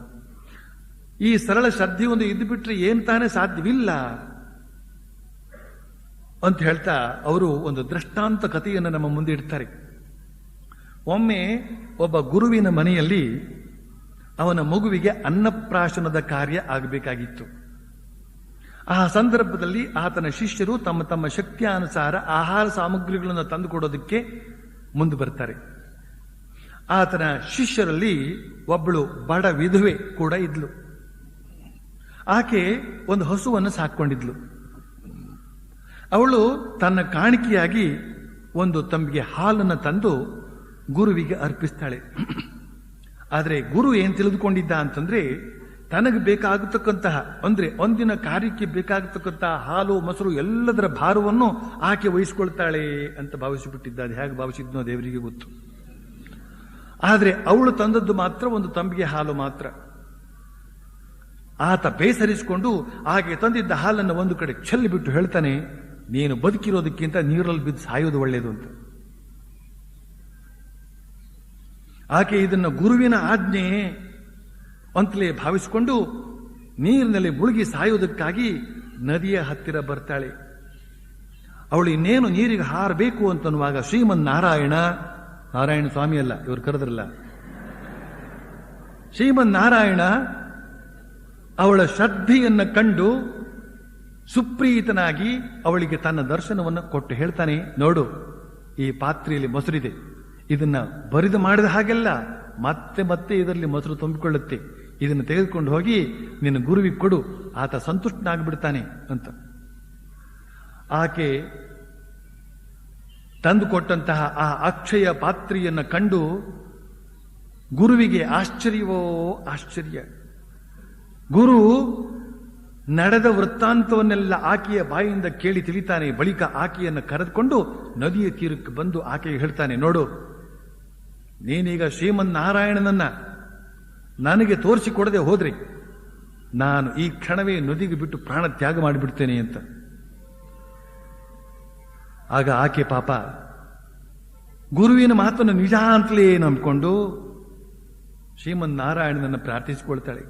S1: ಈ ಸರಳ ಶ್ರದ್ಧೆ ಒಂದು ಇದ್ದು ಬಿಟ್ರೆ ಏನು ತಾನೇ ಸಾಧ್ಯವಿಲ್ಲ ಅಂತ ಹೇಳ್ತಾ ಅವರು ಒಂದು ದೃಷ್ಟಾಂತ ಕಥೆಯನ್ನು ನಮ್ಮ ಮುಂದೆ ಇಡ್ತಾರೆ. ಒಮ್ಮೆ ಒಬ್ಬ ಗುರುವಿನ ಮನೆಯಲ್ಲಿ ಅವನ ಮಗುವಿಗೆ ಅನ್ನಪ್ರಾಶನದ ಕಾರ್ಯ ಆಗಬೇಕಾಗಿತ್ತು. ಆ ಸಂದರ್ಭದಲ್ಲಿ ಆತನ ಶಿಷ್ಯರು ತಮ್ಮ ತಮ್ಮ ಶಕ್ತಿಯಾನುಸಾರ ಆಹಾರ ಸಾಮಗ್ರಿಗಳನ್ನು ತಂದುಕೊಡೋದಕ್ಕೆ ಮುಂದೆ ಬರ್ತಾರೆ. ಆತನ ಶಿಷ್ಯರಲ್ಲಿ ಒಬ್ಬಳು ಬಡ ವಿಧವೆ ಕೂಡ ಇದ್ಲು. ಆಕೆ ಒಂದು ಹಸುವನ್ನು ಸಾಕೊಂಡಿದ್ಲು. ಅವಳು ತನ್ನ ಕಾಣಿಕೆಯಾಗಿ ಒಂದು ತಂಬಿಗೆ ಹಾಲನ್ನು ತಂದು ಗುರುವಿಗೆ ಅರ್ಪಿಸ್ತಾಳೆ. ಆದರೆ ಗುರು ಏನ್ ತಿಳಿದುಕೊಂಡಿದ್ದ ಅಂತಂದ್ರೆ, ತನಗೆ ಬೇಕಾಗತಕ್ಕಂತಹ ಅಂದ್ರೆ ಒಂದಿನ ಕಾರ್ಯಕ್ಕೆ ಬೇಕಾಗತಕ್ಕಂತಹ ಹಾಲು ಮೊಸರು ಎಲ್ಲದರ ಭಾರವನ್ನು ಆಕೆ ವಹಿಸಿಕೊಳ್ತಾಳೆ ಅಂತ ಭಾವಿಸಿಬಿಟ್ಟಿದ್ದ. ಅದು ಹೇಗೆ ಭಾವಿಸಿದ್ನೋ ದೇವರಿಗೆ ಗೊತ್ತು. ಆದರೆ ಅವಳು ತಂದದ್ದು ಮಾತ್ರ ಒಂದು ತಂಬಿಗೆ ಹಾಲು ಮಾತ್ರ. ಆತ ಬೇಸರಿಸಿಕೊಂಡು ಆಕೆ ತಂದಿದ್ದ ಹಾಲನ್ನು ಒಂದು ಕಡೆ ಚೆಲ್ಲಿಬಿಟ್ಟು ಹೇಳ್ತಾನೆ, ನೀನು ಬದುಕಿರೋದಕ್ಕಿಂತ ನೀರಲ್ಲಿ ಬಿದ್ದು ಸಾಯೋದು ಒಳ್ಳೆಯದು ಅಂತ. ಆಕೆ ಇದನ್ನು ಗುರುವಿನ ಆಜ್ಞೆ ಅಂತಲೇ ಭಾವಿಸಿಕೊಂಡು ನೀರಿನಲ್ಲಿ ಮುಳುಗಿ ಸಾಯೋದಕ್ಕಾಗಿ ನದಿಯ ಹತ್ತಿರ ಬರ್ತಾಳೆ. ಅವಳು ಇನ್ನೇನು ನೀರಿಗೆ ಹಾರಬೇಕು ಅಂತನ್ನುವಾಗ ಶ್ರೀಮನ್ ನಾರಾಯಣ ಸ್ವಾಮಿ ಅಲ್ಲ, ಇವರು ಕರೆದ್ರಲ್ಲ, ಶ್ರೀಮನ್ ನಾರಾಯಣ ಅವಳ ಶ್ರದ್ಧೆಯನ್ನು ಕಂಡು ಸುಪ್ರೀತನಾಗಿ ಅವಳಿಗೆ ತನ್ನ ದರ್ಶನವನ್ನು ಕೊಟ್ಟು ಹೇಳ್ತಾನೆ, ನೋಡು ಈ ಪಾತ್ರೆಯಲ್ಲಿ ಮೊಸರಿದೆ, ಇದನ್ನ ಬರಿದು ಮಾಡಿದ ಹಾಗೆಲ್ಲ ಮತ್ತೆ ಮತ್ತೆ ಇದರಲ್ಲಿ ಮೊಸರು ತುಂಬಿಕೊಳ್ಳುತ್ತೆ, ಇದನ್ನು ತೆಗೆದುಕೊಂಡು ಹೋಗಿ ನಿನ್ನ ಗುರುವಿಗೆ ಕೊಡು, ಆತ ಸಂತುಷ್ಟನಾಗ್ಬಿಡ್ತಾನೆ ಅಂತ. ಆಕೆ ತಂದುಕೊಟ್ಟಂತಹ ಆ ಅಕ್ಷಯ ಪಾತ್ರೆಯನ್ನು ಕಂಡು ಗುರುವಿಗೆ ಆಶ್ಚರ್ಯವೋ ಆಶ್ಚರ್ಯ. ಗುರು ನಡೆದ ವೃತ್ತಾಂತವನ್ನೆಲ್ಲ ಆಕೆಯ ಬಾಯಿಂದ ಕೇಳಿ ತಿಳಿತಾನೆ. ಬಳಿಕ ಆಕೆಯನ್ನು ಕರೆದುಕೊಂಡು ನದಿಯ ತೀರಕ್ಕೆ ಬಂದು ಆಕೆಗೆ ಹೇಳ್ತಾನೆ, ನೋಡು ನೀನೀಗ ಶ್ರೀಮನ್ನಾರಾಯಣನನ್ನ ನನಗೆ ತೋರಿಸಿಕೊಡದೆ ಹೋದ್ರೆ ನಾನು ಈ ಕ್ಷಣವೇ ನದಿಗೆ ಬಿಟ್ಟು ಪ್ರಾಣ ತ್ಯಾಗ ಮಾಡಿಬಿಡ್ತೇನೆ ಅಂತ. ಆಗ ಆಕೆ ಪಾಪ ಗುರುವಿನ ಮಾತನ್ನು ನಿಜ ಅಂತಲೇ ನಂಬಿಕೊಂಡು ಶ್ರೀಮನ್ನಾರಾಯಣನನ್ನು ಪ್ರಾರ್ಥಿಸಿಕೊಳ್ತಾಳೆ.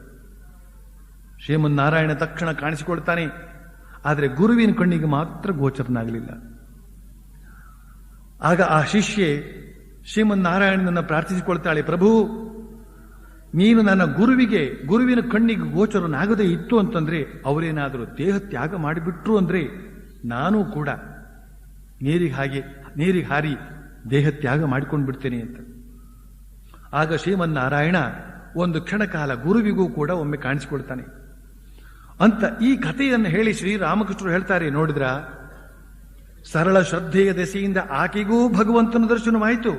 S1: ಶ್ರೀಮನ್ನಾರಾಯಣ ತಕ್ಷಣ ಕಾಣಿಸಿಕೊಳ್ತಾನೆ. ಆದರೆ ಗುರುವಿನ ಕಣ್ಣಿಗೆ ಮಾತ್ರ ಗೋಚರನಾಗಲಿಲ್ಲ. ಆಗ ಆ ಶಿಷ್ಯೆ ಶ್ರೀಮನ್ನಾರಾಯಣನನ್ನು ಪ್ರಾರ್ಥಿಸಿಕೊಳ್ತಾಳೆ, ಪ್ರಭು ನೀನು ನನ್ನ ಗುರುವಿನ ಕಣ್ಣಿಗೆ ಗೋಚರನಾಗದೇ ಇತ್ತು ಅಂತಂದ್ರೆ, ಅವರೇನಾದರೂ ದೇಹ ತ್ಯಾಗ ಮಾಡಿಬಿಟ್ರು ಅಂದ್ರೆ ನಾನು ಕೂಡ ನೀರಿಗೆ ಹಾರಿ ದೇಹ ತ್ಯಾಗ ಮಾಡಿಕೊಂಡು ಬಿಡ್ತೇನೆ ಅಂತ. ಆಗ ಶ್ರೀಮನ್ನಾರಾಯಣ ಒಂದು ಕ್ಷಣಕಾಲ ಗುರುವಿಗೂ ಕೂಡ ಒಮ್ಮೆ ಕಾಣಿಸಿಕೊಳ್ತಾನೆ ಅಂತ ಈ ಕಥೆಯನ್ನು ಹೇಳಿ ಶ್ರೀರಾಮಕೃಷ್ಣರು ಹೇಳ್ತಾರೆ, ನೋಡಿದ್ರ ಸರಳ ಶ್ರದ್ಧೆಯ ದೆಸೆಯಿಂದ ಆಕೆಗೂ ಭಗವಂತನ ದರ್ಶನವಾಯಿತು,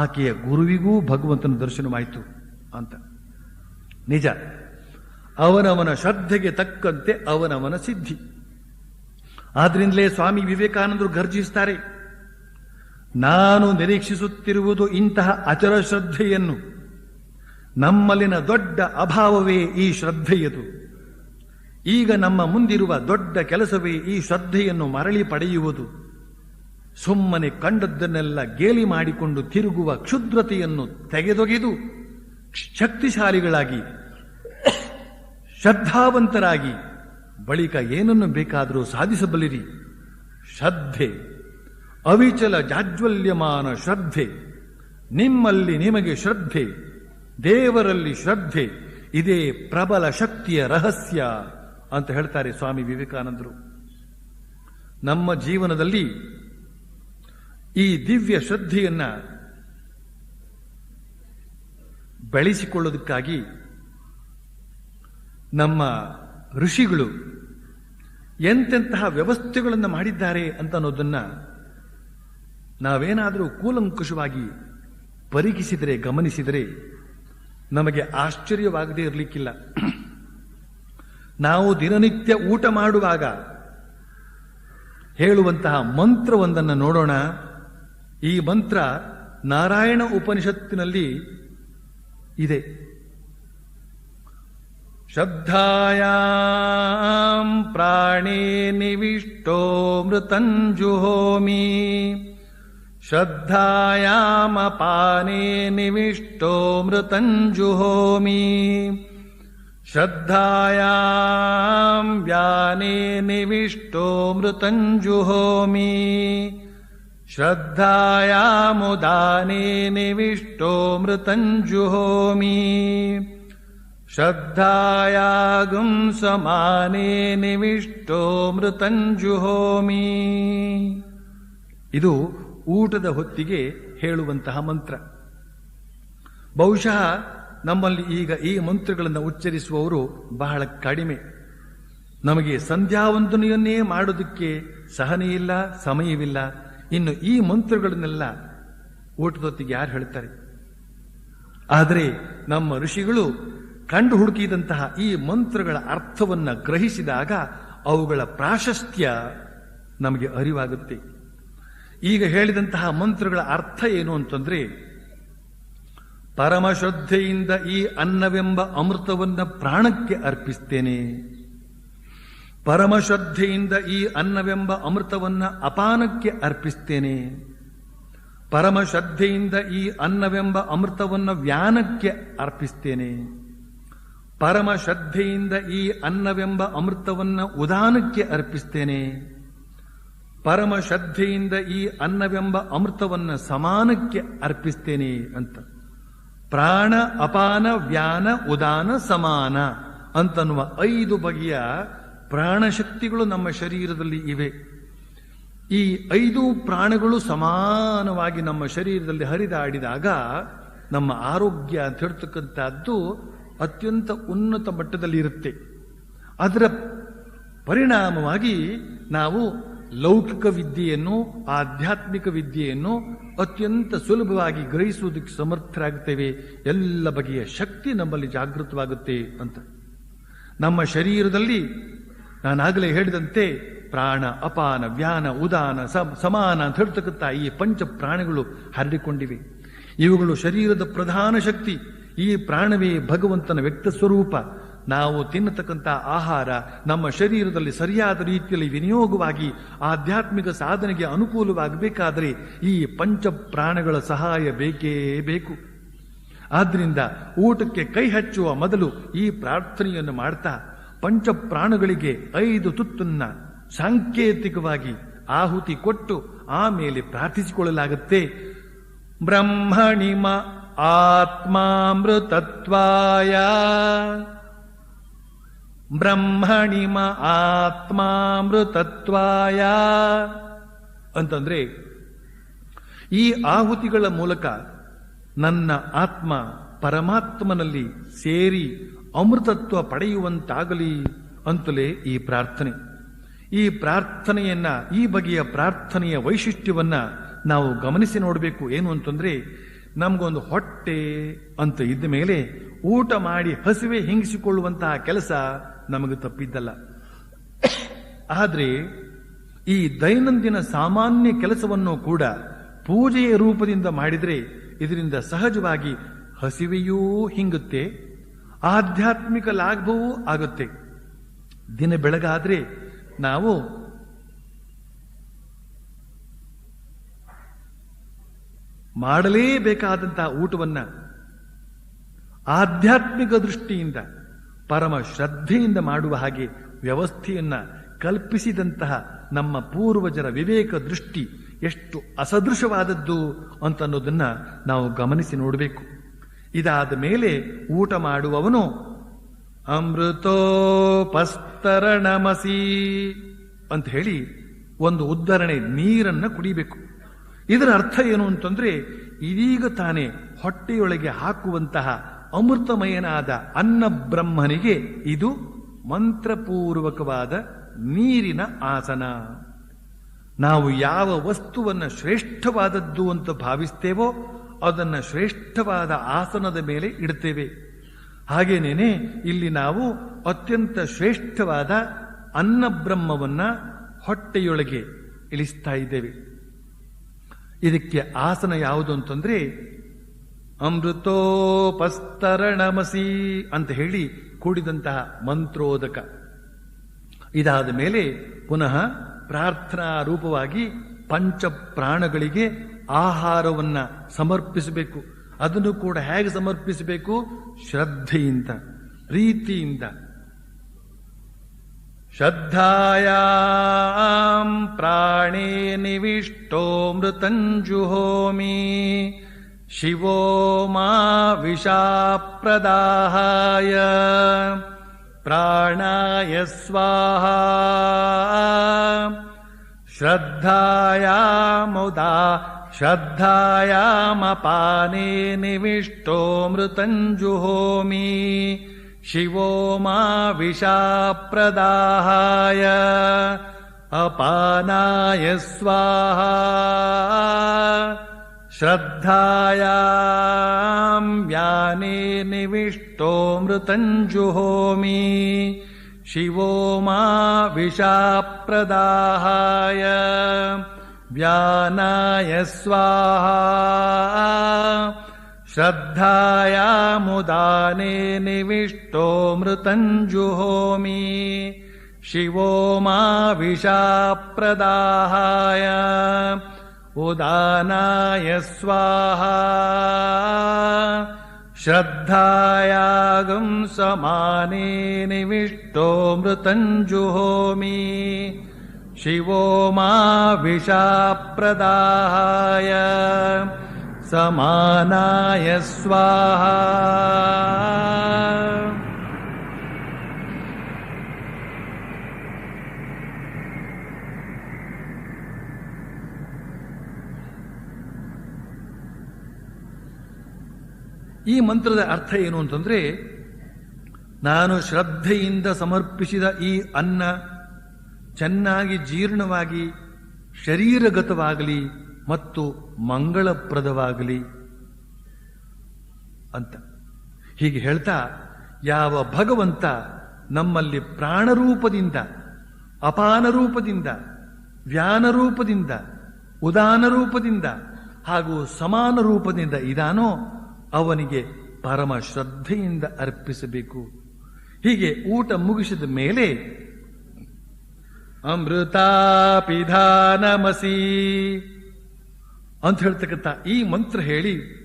S1: ಆಕೆಯ ಗುರುವಿಗೂ ಭಗವಂತನ ದರ್ಶನವಾಯಿತು ಅಂತ. ನಿಜ, ಅವನವನ ಶ್ರದ್ಧೆಗೆ ತಕ್ಕಂತೆ ಅವನವನ ಸಿದ್ಧಿ. ಆದ್ರಿಂದಲೇ ಸ್ವಾಮಿ ವಿವೇಕಾನಂದರು ಗರ್ಜಿಸ್ತಾರೆ, ನಾನು ನಿರೀಕ್ಷಿಸುತ್ತಿರುವುದು ಇಂತಹ ಅಚರ ಶ್ರದ್ಧೆಯನ್ನು. ನಮ್ಮಲ್ಲಿನ ದೊಡ್ಡ ಅಭಾವವೇ ಈ ಶ್ರದ್ಧೆಯದು. ಈಗ ನಮ್ಮ ಮುಂದಿರುವ ದೊಡ್ಡ ಕೆಲಸವೇ ಈ ಶ್ರದ್ಧೆಯನ್ನು ಮರಳಿ ಪಡೆಯುವುದು. ಸುಮ್ಮನೆ ಕಂಡದ್ದನ್ನೆಲ್ಲ ಗೇಲಿ ಮಾಡಿಕೊಂಡು ತಿರುಗುವ ಕ್ಷುದ್ರತೆಯನ್ನು ತೆಗೆದೊಗೆದು ಶಕ್ತಿಶಾಲಿಗಳಾಗಿ ಶ್ರದ್ಧಾವಂತರಾಗಿ ಬಳಿಕ ಏನನ್ನು ಬೇಕಾದರೂ ಸಾಧಿಸಬಲ್ಲಿರಿ. ಶ್ರದ್ಧೆ, ಅವಿಚಲ ಜಾಜ್ವಲ್ಯಮಾನ ಶ್ರದ್ಧೆ, ನಿಮ್ಮಲ್ಲಿ ನಿಮಗೆ ಶ್ರದ್ಧೆ, ದೇವರಲ್ಲಿ ಶ್ರದ್ಧೆ, ಇದೇ ಪ್ರಬಲ ಶಕ್ತಿಯ ರಹಸ್ಯ ಅಂತ ಹೇಳ್ತಾರೆ ಸ್ವಾಮಿ ವಿವೇಕಾನಂದರು. ನಮ್ಮ ಜೀವನದಲ್ಲಿ ಈ ದಿವ್ಯ ಶ್ರದ್ಧೆಯನ್ನ ಬೆಳೆಸಿಕೊಳ್ಳೋದಕ್ಕಾಗಿ ನಮ್ಮ ಋಷಿಗಳು ಎಂತೆಂತಹ ವ್ಯವಸ್ಥೆಗಳನ್ನು ಮಾಡಿದ್ದಾರೆ ಅಂತ ಅನ್ನೋದನ್ನ ನಾವೇನಾದರೂ ಕೂಲಂಕುಷವಾಗಿ ಪರೀಕ್ಷಿಸಿದರೆ, ಗಮನಿಸಿದರೆ ನಮಗೆ ಆಶ್ಚರ್ಯವಾಗದೇ ಇರಲಿಕ್ಕಿಲ್ಲ. ನಾವು ದಿನನಿತ್ಯ ಊಟ ಮಾಡುವಾಗ ಹೇಳುವಂತಹ ಮಂತ್ರವೊಂದನ್ನು ನೋಡೋಣ. ಈ ಮಂತ್ರ ನಾರಾಯಣ ಉಪನಿಷತ್ತಿನಲ್ಲಿ ಇದೆ. ಶ್ರದ್ಧಾಯಾಂ ಪ್ರಾಣೇ ನಿವಿಷ್ಟೋ ಮೃತಂಜುಹೋಮಿ, ಶ್ರದ್ಧಾಯಾಮಪಾನೇ ನಿವಿಷ್ಟೋ ಮೃತಂಜುಹೋಮಿ, ಶ್ರದ್ಧಾಯಾಂ ವ್ಯಾನೇ ನಿವಿಷ್ಟೋ ಮೃತಂಜುಹೋಮಿ, ಶ್ರದ್ಧಾಯಾಮುದಾನೇ ನಿವಿಷ್ಟೋ ಮೃತಂಜುಹೋಮಿ, ಶ್ರದ್ಧಾಯಾಗುಂ ಸಮಾನೇ ನಿವಿಷ್ಟೋ ಮೃತಂಜುಹೋಮಿ. ಇದು ಊಟದ ಹೊತ್ತಿಗೆ ಹೇಳುವಂತಹ ಮಂತ್ರ. ಬಹುಶಃ ನಮ್ಮಲ್ಲಿ ಈಗ ಈ ಮಂತ್ರಗಳನ್ನು ಉಚ್ಚರಿಸುವವರು ಬಹಳ ಕಡಿಮೆ. ನಮಗೆ ಸಂಧ್ಯಾವಂದನೆಯನ್ನೇ ಮಾಡೋದಕ್ಕೆ ಸಹನೆ ಇಲ್ಲ, ಸಮಯವಿಲ್ಲ. ಇನ್ನು ಈ ಮಂತ್ರಗಳನ್ನೆಲ್ಲ ಊಟದ ಹೊತ್ತಿಗೆ ಯಾರು ಹೇಳ್ತಾರೆ? ಆದರೆ ನಮ್ಮ ಋಷಿಗಳು ಕಂಡು ಹುಡುಕಿದಂತಹ ಈ ಮಂತ್ರಗಳ ಅರ್ಥವನ್ನು ಗ್ರಹಿಸಿದಾಗ ಅವುಗಳ ಪ್ರಾಶಸ್ತ್ಯ ನಮಗೆ ಅರಿವಾಗುತ್ತೆ. ಈಗ ಹೇಳಿದಂತಹ ಮಂತ್ರಗಳ ಅರ್ಥ ಏನು ಅಂತಂದ್ರೆ, ಪರಮಶ್ರದ್ಧೆಯಿಂದ ಈ ಅನ್ನವೆಂಬ ಅಮೃತವನ್ನ ಪ್ರಾಣಕ್ಕೆ ಅರ್ಪಿಸ್ತೇನೆ, ಪರಮಶ್ರದ್ಧೆಯಿಂದ ಈ ಅನ್ನವೆಂಬ ಅಮೃತವನ್ನ ಅಪಾನಕ್ಕೆ ಅರ್ಪಿಸ್ತೇನೆ, ಪರಮಶ್ರದ್ಧೆಯಿಂದ ಈ ಅನ್ನವೆಂಬ ಅಮೃತವನ್ನ ವ್ಯಾನಕ್ಕೆ ಅರ್ಪಿಸ್ತೇನೆ, ಪರಮಶ್ರದ್ಧೆಯಿಂದ ಈ ಅನ್ನವೆಂಬ ಅಮೃತವನ್ನ ಉದಾನಕ್ಕೆ ಅರ್ಪಿಸ್ತೇನೆ, ಪರಮಶ್ರದ್ಧೆಯಿಂದ ಈ ಅನ್ನವೆಂಬ ಅಮೃತವನ್ನ ಸಮಾನಕ್ಕೆ ಅರ್ಪಿಸ್ತೇನೆ ಅಂತ. ಪ್ರಾಣ, ಅಪಾನ, ವ್ಯಾನ, ಉದಾನ, ಸಮಾನ ಅಂತನ್ನುವ 5 ಬಗೆಯ ಪ್ರಾಣಶಕ್ತಿಗಳು ನಮ್ಮ ಶರೀರದಲ್ಲಿ ಇವೆ. ಈ 5 ಪ್ರಾಣಗಳು ಸಮಾನವಾಗಿ ನಮ್ಮ ಶರೀರದಲ್ಲಿ ಹರಿದಾಡಿದಾಗ ನಮ್ಮ ಆರೋಗ್ಯ ಅಂತ ಹೇಳ್ತಕ್ಕಂಥದ್ದು ಅತ್ಯಂತ ಉನ್ನತ ಮಟ್ಟದಲ್ಲಿ ಇರುತ್ತೆ. ಅದರ ಪರಿಣಾಮವಾಗಿ ನಾವು ಲೌಕಿಕ ವಿದ್ಯೆಯನ್ನು, ಆಧ್ಯಾತ್ಮಿಕ ವಿದ್ಯೆಯನ್ನು ಅತ್ಯಂತ ಸುಲಭವಾಗಿ ಗ್ರಹಿಸುವುದಕ್ಕೆ ಸಮರ್ಥರಾಗುತ್ತೇವೆ. ಎಲ್ಲ ಬಗೆಯ ಶಕ್ತಿ ನಮ್ಮಲ್ಲಿ ಜಾಗೃತವಾಗುತ್ತೆ ಅಂತ. ನಮ್ಮ ಶರೀರದಲ್ಲಿ ನಾನಾಗಲೇ ಹೇಳಿದಂತೆ ಪ್ರಾಣ, ಅಪಾನ, ವ್ಯಾನ, ಉದಾನ, ಸಮಾನ ಅಂತ ಹೇಳ್ತಕ್ಕಂಥ ಈ ಪಂಚ ಪ್ರಾಣಗಳು ಹರಡಿಕೊಂಡಿವೆ. ಇವುಗಳು ಶರೀರದ ಪ್ರಧಾನ ಶಕ್ತಿ. ಈ ಪ್ರಾಣವೇ ಭಗವಂತನ ವ್ಯಕ್ತ ಸ್ವರೂಪ. ನಾವು ತಿನ್ನತಕ್ಕಂಥ ಆಹಾರ ನಮ್ಮ ಶರೀರದಲ್ಲಿ ಸರಿಯಾದ ರೀತಿಯಲ್ಲಿ ವಿನಿಯೋಗವಾಗಿ ಆಧ್ಯಾತ್ಮಿಕ ಸಾಧನೆಗೆ ಅನುಕೂಲವಾಗಬೇಕಾದರೆ ಈ ಪಂಚ ಪ್ರಾಣಗಳ ಸಹಾಯ ಬೇಕೇ ಬೇಕು. ಆದ್ದರಿಂದ ಊಟಕ್ಕೆ ಕೈ ಹಚ್ಚುವ ಮೊದಲು ಈ ಪ್ರಾರ್ಥನೆಯನ್ನು ಮಾಡ್ತಾ ಪಂಚ ಪ್ರಾಣಗಳಿಗೆ 5 ತುತ್ತನ್ನ ಸಾಂಕೇತಿಕವಾಗಿ ಆಹುತಿ ಕೊಟ್ಟು ಆಮೇಲೆ ಪ್ರಾರ್ಥಿಸಿಕೊಳ್ಳಲಾಗುತ್ತೆ. ಬ್ರಹ್ಮಣಿಮ ಆತ್ಮಾಮೃತತ್ವಾಯ, ಬ್ರಹ್ಮಣಿಮ ಆತ್ಮಾಮೃತತ್ವಾಯ ಅಂತಂದ್ರೆ ಈ ಆಹುತಿಗಳ ಮೂಲಕ ನನ್ನ ಆತ್ಮ ಪರಮಾತ್ಮನಲ್ಲಿ ಸೇರಿ ಅಮೃತತ್ವ ಪಡೆಯುವಂತಾಗಲಿ ಅಂತಲೇ ಈ ಪ್ರಾರ್ಥನೆ. ಈ ಪ್ರಾರ್ಥನೆಯನ್ನ, ಈ ಬಗೆಯ ಪ್ರಾರ್ಥನೆಯ ವೈಶಿಷ್ಟ್ಯವನ್ನ ನಾವು ಗಮನಿಸಿ ನೋಡಬೇಕು. ಏನು ಅಂತಂದ್ರೆ, ನಮಗೊಂದು ಹೊಟ್ಟೆ ಅಂತ ಇದ್ದ ಮೇಲೆ ಊಟ ಮಾಡಿ ಹಸಿವೆ ಹಿಂಗಿಸಿಕೊಳ್ಳುವಂತಹ ಕೆಲಸ ನಮಗೆ ತಪ್ಪಿದ್ದಲ್ಲ. ಆದರೆ ಈ ದೈನಂದಿನ ಸಾಮಾನ್ಯ ಕೆಲಸವನ್ನು ಕೂಡ ಪೂಜೆಯ ರೂಪದಿಂದ ಮಾಡಿದರೆ ಇದರಿಂದ ಸಹಜವಾಗಿ ಹಸಿವೆಯೂ ಹಿಂಗುತ್ತೆ, ಆಧ್ಯಾತ್ಮಿಕ ಲಾಭವೂ ಆಗುತ್ತೆ. ದಿನ ಬೆಳಗಾದ್ರೆ ನಾವು ಮಾಡಲೇಬೇಕಾದಂತಹ ಊಟವನ್ನ ಆಧ್ಯಾತ್ಮಿಕ ದೃಷ್ಟಿಯಿಂದ ಪರಮ ಶ್ರದ್ಧೆಯಿಂದ ಮಾಡುವ ಹಾಗೆ ವ್ಯವಸ್ಥೆಯನ್ನ ಕಲ್ಪಿಸಿದಂತಹ ನಮ್ಮ ಪೂರ್ವಜರ ವಿವೇಕ ದೃಷ್ಟಿ ಎಷ್ಟು ಅಸದೃಶವಾದದ್ದು ಅಂತನ್ನೋದನ್ನ ನಾವು ಗಮನಿಸಿ ನೋಡಬೇಕು. ಇದಾದ ಮೇಲೆ ಊಟ ಮಾಡುವವನು ಅಮೃತೋಪಸ್ತರಣಮಸಿ ಅಂತ ಹೇಳಿ ಒಂದು ಉದ್ಧರಣೆ ನೀರನ್ನ ಕುಡಿಬೇಕು. ಇದರ ಅರ್ಥ ಏನು ಅಂತಂದ್ರೆ, ಇದೀಗ ತಾನೇ ಹೊಟ್ಟೆಯೊಳಗೆ ಹಾಕುವಂತಹ ಅಮೃತಮಯನಾದ ಅನ್ನ ಬ್ರಹ್ಮನಿಗೆ ಇದು ಮಂತ್ರಪೂರ್ವಕವಾದ ನೀರಿನ ಆಸನ. ನಾವು ಯಾವ ವಸ್ತುವನ್ನು ಶ್ರೇಷ್ಠವಾದದ್ದು ಅಂತ ಭಾವಿಸ್ತೇವೋ ಅದನ್ನು ಶ್ರೇಷ್ಠವಾದ ಆಸನದ ಮೇಲೆ ಇಡ್ತೇವೆ. ಹಾಗೇನೇನೆ ಇಲ್ಲಿ ನಾವು ಅತ್ಯಂತ ಶ್ರೇಷ್ಠವಾದ ಅನ್ನ ಬ್ರಹ್ಮವನ್ನ ಹೊಟ್ಟೆಯೊಳಗೆ ಇಳಿಸ್ತಾ ಇದ್ದೇವೆ. ಇದಕ್ಕೆ ಆಸನ ಯಾವುದು ಅಂತಂದ್ರೆ ಅಮೃತೋಪಸ್ತರಣಮಸಿ ಅಂತ ಹೇಳಿ ಕೂಡಿದಂತಹ ಮಂತ್ರೋದಕ. ಇದಾದ ಮೇಲೆ ಪುನಃ ಪ್ರಾರ್ಥನಾ ರೂಪವಾಗಿ ಪಂಚ ಪ್ರಾಣಗಳಿಗೆ ಆಹಾರವನ್ನ ಸಮರ್ಪಿಸಬೇಕು. ಅದನ್ನು ಕೂಡ ಹೇಗೆ ಸಮರ್ಪಿಸಬೇಕು? ಶ್ರದ್ಧೆಯಿಂದ, ಪ್ರೀತಿಯಿಂದ. ಶ್ರದ್ಧಾಯಾಂ ಪ್ರಾಣೇ ನಿವಿಷ್ಟೋ ಮೃತಂಜುಹೋಮಿ ಶಿವೋ ಮಾ ವಿಷಾಪ್ರದಾಹಾಯ ಪ್ರಾಣಾಯ ಸ್ವಾಹಾ ಶ್ರದ್ಧಾಯಾಮಪಾನೇ ನಿವಿಷ್ಟೋ ಮೃತಂಜುಹೋಮಿ ಶಿವೋ ಮಾ ವಿಷಾಪ್ರದಾಹಾಯ ಅಪಾನಾಯ ಸ್ವಾಹಾ ಶ್ರದ್ಧಾಯಾಂ ವ್ಯಾನೇ ನಿವಿಷ್ಟೋ ಮೃತಂಜುಹೋಮಿ ಶಿವೋ ಮಾ ವಿಷಾಪ್ರದಾಹಾಯ ವ್ಯಾನಾಯ ಸ್ವಾಹಾ ಶ್ರದ್ಧಾಯಾಮುದಾನೇ ನಿವಿಷ್ಟೋ ಮೃತಂಜುಹೋಮಿ ಶಿವೋ ಮಾ ವಿಷಾಪ್ರದಾಹಾಯ ಉದಾನಾಯ ಸ್ವಾಹಾ ಶ್ರದ್ಧಾಯಾಗಂ ಸಮಾನೇ ನಿವಿಷ್ಟೋ ಮೃತಂಜುಹೋಮಿ ಶಿವೋ ಮಾ ವಿಷಾಪ್ರದಾಹಾಯ ಸಮಾನಾಯ ಸ್ವಾಹಾ. ಈ ಮಂತ್ರದ ಅರ್ಥ ಏನು ಅಂತಂದ್ರೆ, ನಾನು ಶ್ರದ್ಧೆಯಿಂದ ಸಮರ್ಪಿಸಿದ ಈ ಅನ್ನ ಚೆನ್ನಾಗಿ ಜೀರ್ಣವಾಗಿ ಶರೀರಗತವಾಗಲಿ ಮತ್ತು ಮಂಗಳಪ್ರದವಾಗಲಿ ಅಂತ ಹೀಗೆ ಹೇಳ್ತಾ, ಯಾವ ಭಗವಂತ ನಮ್ಮಲ್ಲಿ ಪ್ರಾಣರೂಪದಿಂದ, ಅಪಾನ ರೂಪದಿಂದ, ವ್ಯಾನ ರೂಪದಿಂದ, ಉದಾನ ರೂಪದಿಂದ ಹಾಗೂ ಸಮಾನ ರೂಪದಿಂದ ಇದಾನೋ ಅವನಿಗೆ ಪರಮ ಶ್ರದ್ಧೆಯಿಂದ ಅರ್ಪಿಸಬೇಕು. ಹೀಗೆ ಊಟ ಮುಗಿಸಿದ ಮೇಲೆ ಅಮೃತಾಪಿಧಾನಮಸಿ ಅಂತ ಹೇಳ್ತಕ್ಕಂಥ ಈ ಮಂತ್ರ ಹೇಳಿ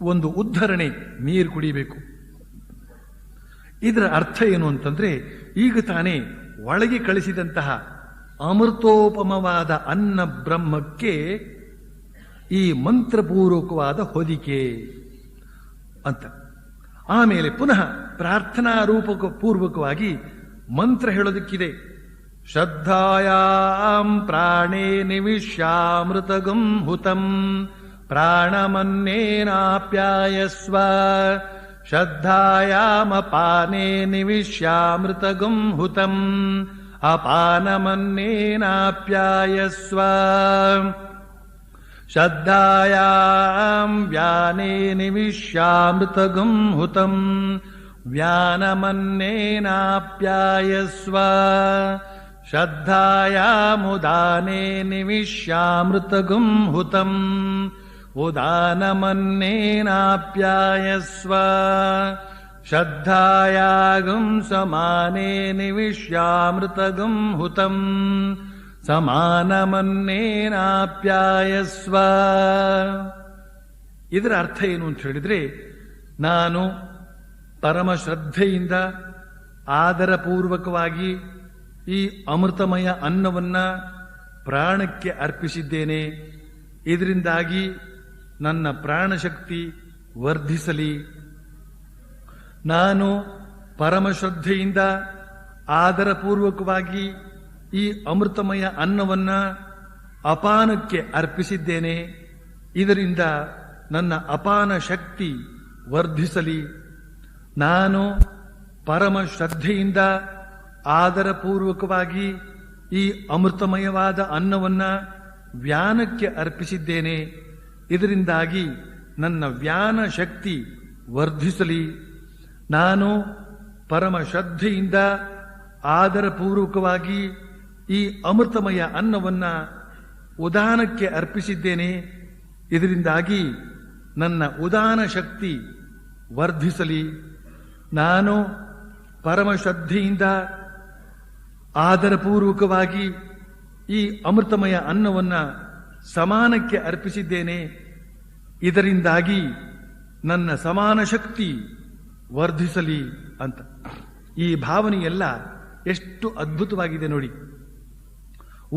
S1: ಒಂದು ಉದ್ಧರಣೆ ನೀರು ಕುಡಿಬೇಕು. ಇದರ ಅರ್ಥ ಏನು ಅಂತಂದ್ರೆ, ಈಗ ತಾನೇ ಒಳಗೆ ಕಳಿಸಿದಂತಹ ಅಮೃತೋಪಮವಾದ ಅನ್ನ ಬ್ರಹ್ಮಕ್ಕೆ ಈ ಮಂತ್ರಪೂರ್ವಕವಾದ ಹೊದಿಕೆ ಅಂತ. ಆಮೇಲೆ ಪುನಃ ಪ್ರಾರ್ಥನಾ ಪೂರ್ವಕವಾಗಿ ಮಂತ್ರ ಹೇಳೋದಕ್ಕಿದೆ. ಶ್ರದ್ಧಾಯಾಂ ಪ್ರಾಣೇ ನಿವಿಶ್ಯಾಮೃತಗಂ ಹುತಂ ಪ್ರಾಣಮನ್ನೇನಾಪ್ಯಾಯಸ್ವ ಶ್ರದ್ಧಾಯಾಮಪಾನೇ ನಿವಿಶ್ಯಾಮೃತಗಂ ಹುತಂ ಅಪಾನಮನ್ನೇನಾಪ್ಯಾಯಸ್ವ ಶ್ರದ್ಧಾಯಾಂ ವ್ಯಾನೇ ನಿವಿಶ್ಯಾಮೃತಗಂ ಹುತಂ ವ್ಯಾನಮನ್ನೇನಾಪ್ಯಾಯಸ್ವ ಶ್ರದ್ಧಾಯಾಮುದಾನೇ ನಿವಿಶ್ಯಾಮೃತಗಂ ಹುತಂ ಉದಾನಮನ್ನೇನಾಪ್ಯಾಯಸ್ವ ಶ್ರದ್ಧಾಯಾಗಂ ಸಮಾನೇ ನಿವಿಶ್ಯಾಮೃತಗಂ ಹುತಂ ಸಮಾನಮನ್ನೇನಾಪ್ಯಾಯಸ್ವ. ಇದರ ಅರ್ಥ ಏನು ಅಂತ ಹೇಳಿದ್ರೆ, ನಾನು ಪರಮ ಶ್ರದ್ಧೆಯಿಂದ ಆದರಪೂರ್ವಕವಾಗಿ ಈ ಅಮೃತಮಯ ಅನ್ನವನ್ನ ಪ್ರಾಣಕ್ಕೆ ಅರ್ಪಿಸಿದ್ದೇನೆ. ಇದರಿಂದಾಗಿ ನನ್ನ ಪ್ರಾಣಶಕ್ತಿ ವರ್ಧಿಸಲಿ. ನಾನು ಪರಮ ಶ್ರದ್ಧೆಯಿಂದ ಆದರಪೂರ್ವಕವಾಗಿ ಈ ಅಮೃತಮಯ ಅನ್ನವನ್ನ ಅಪಾನಕ್ಕೆ ಅರ್ಪಿಸಿದ್ದೇನೆ. ಇದರಿಂದ ನನ್ನ ಅಪಾನ ಶಕ್ತಿ ವರ್ಧಿಸಲಿ. ನಾನು ಪರಮ ಶ್ರದ್ಧೆಯಿಂದ ಆದರಪೂರ್ವಕವಾಗಿ ಈ ಅಮೃತಮಯವಾದ ಅನ್ನವನ್ನ ವ್ಯಾನಕ್ಕೆ ಅರ್ಪಿಸಿದ್ದೇನೆ. ಇದರಿಂದಾಗಿ ನನ್ನ ವ್ಯಾನ ಶಕ್ತಿ ವರ್ಧಿಸಲಿ. ನಾನು ಪರಮ ಶ್ರದ್ಧೆಯಿಂದ ಆದರಪೂರ್ವಕವಾಗಿ ಈ ಅಮೃತಮಯ ಅನ್ನವನ್ನ ಉದಾನಕ್ಕೆ ಅರ್ಪಿಸಿದ್ದೇನೆ. ಇದರಿಂದಾಗಿ ನನ್ನ ಉದಾನ ಶಕ್ತಿ ವರ್ಧಿಸಲಿ. ನಾನು ಪರಮ ಶ್ರದ್ಧೆಯಿಂದ ಆದರಪೂರ್ವಕವಾಗಿ ಈ ಅಮೃತಮಯ ಅನ್ನವನ್ನ ಸಮಾನಕ್ಕೆ ಅರ್ಪಿಸಿದ್ದೇನೆ. ಇದರಿಂದಾಗಿ ನನ್ನ ಸಮಾನ ಶಕ್ತಿ ವರ್ಧಿಸಲಿ ಅಂತ. ಈ ಭಾವನೆಯೆಲ್ಲ ಎಷ್ಟು ಅದ್ಭುತವಾಗಿದೆ ನೋಡಿ.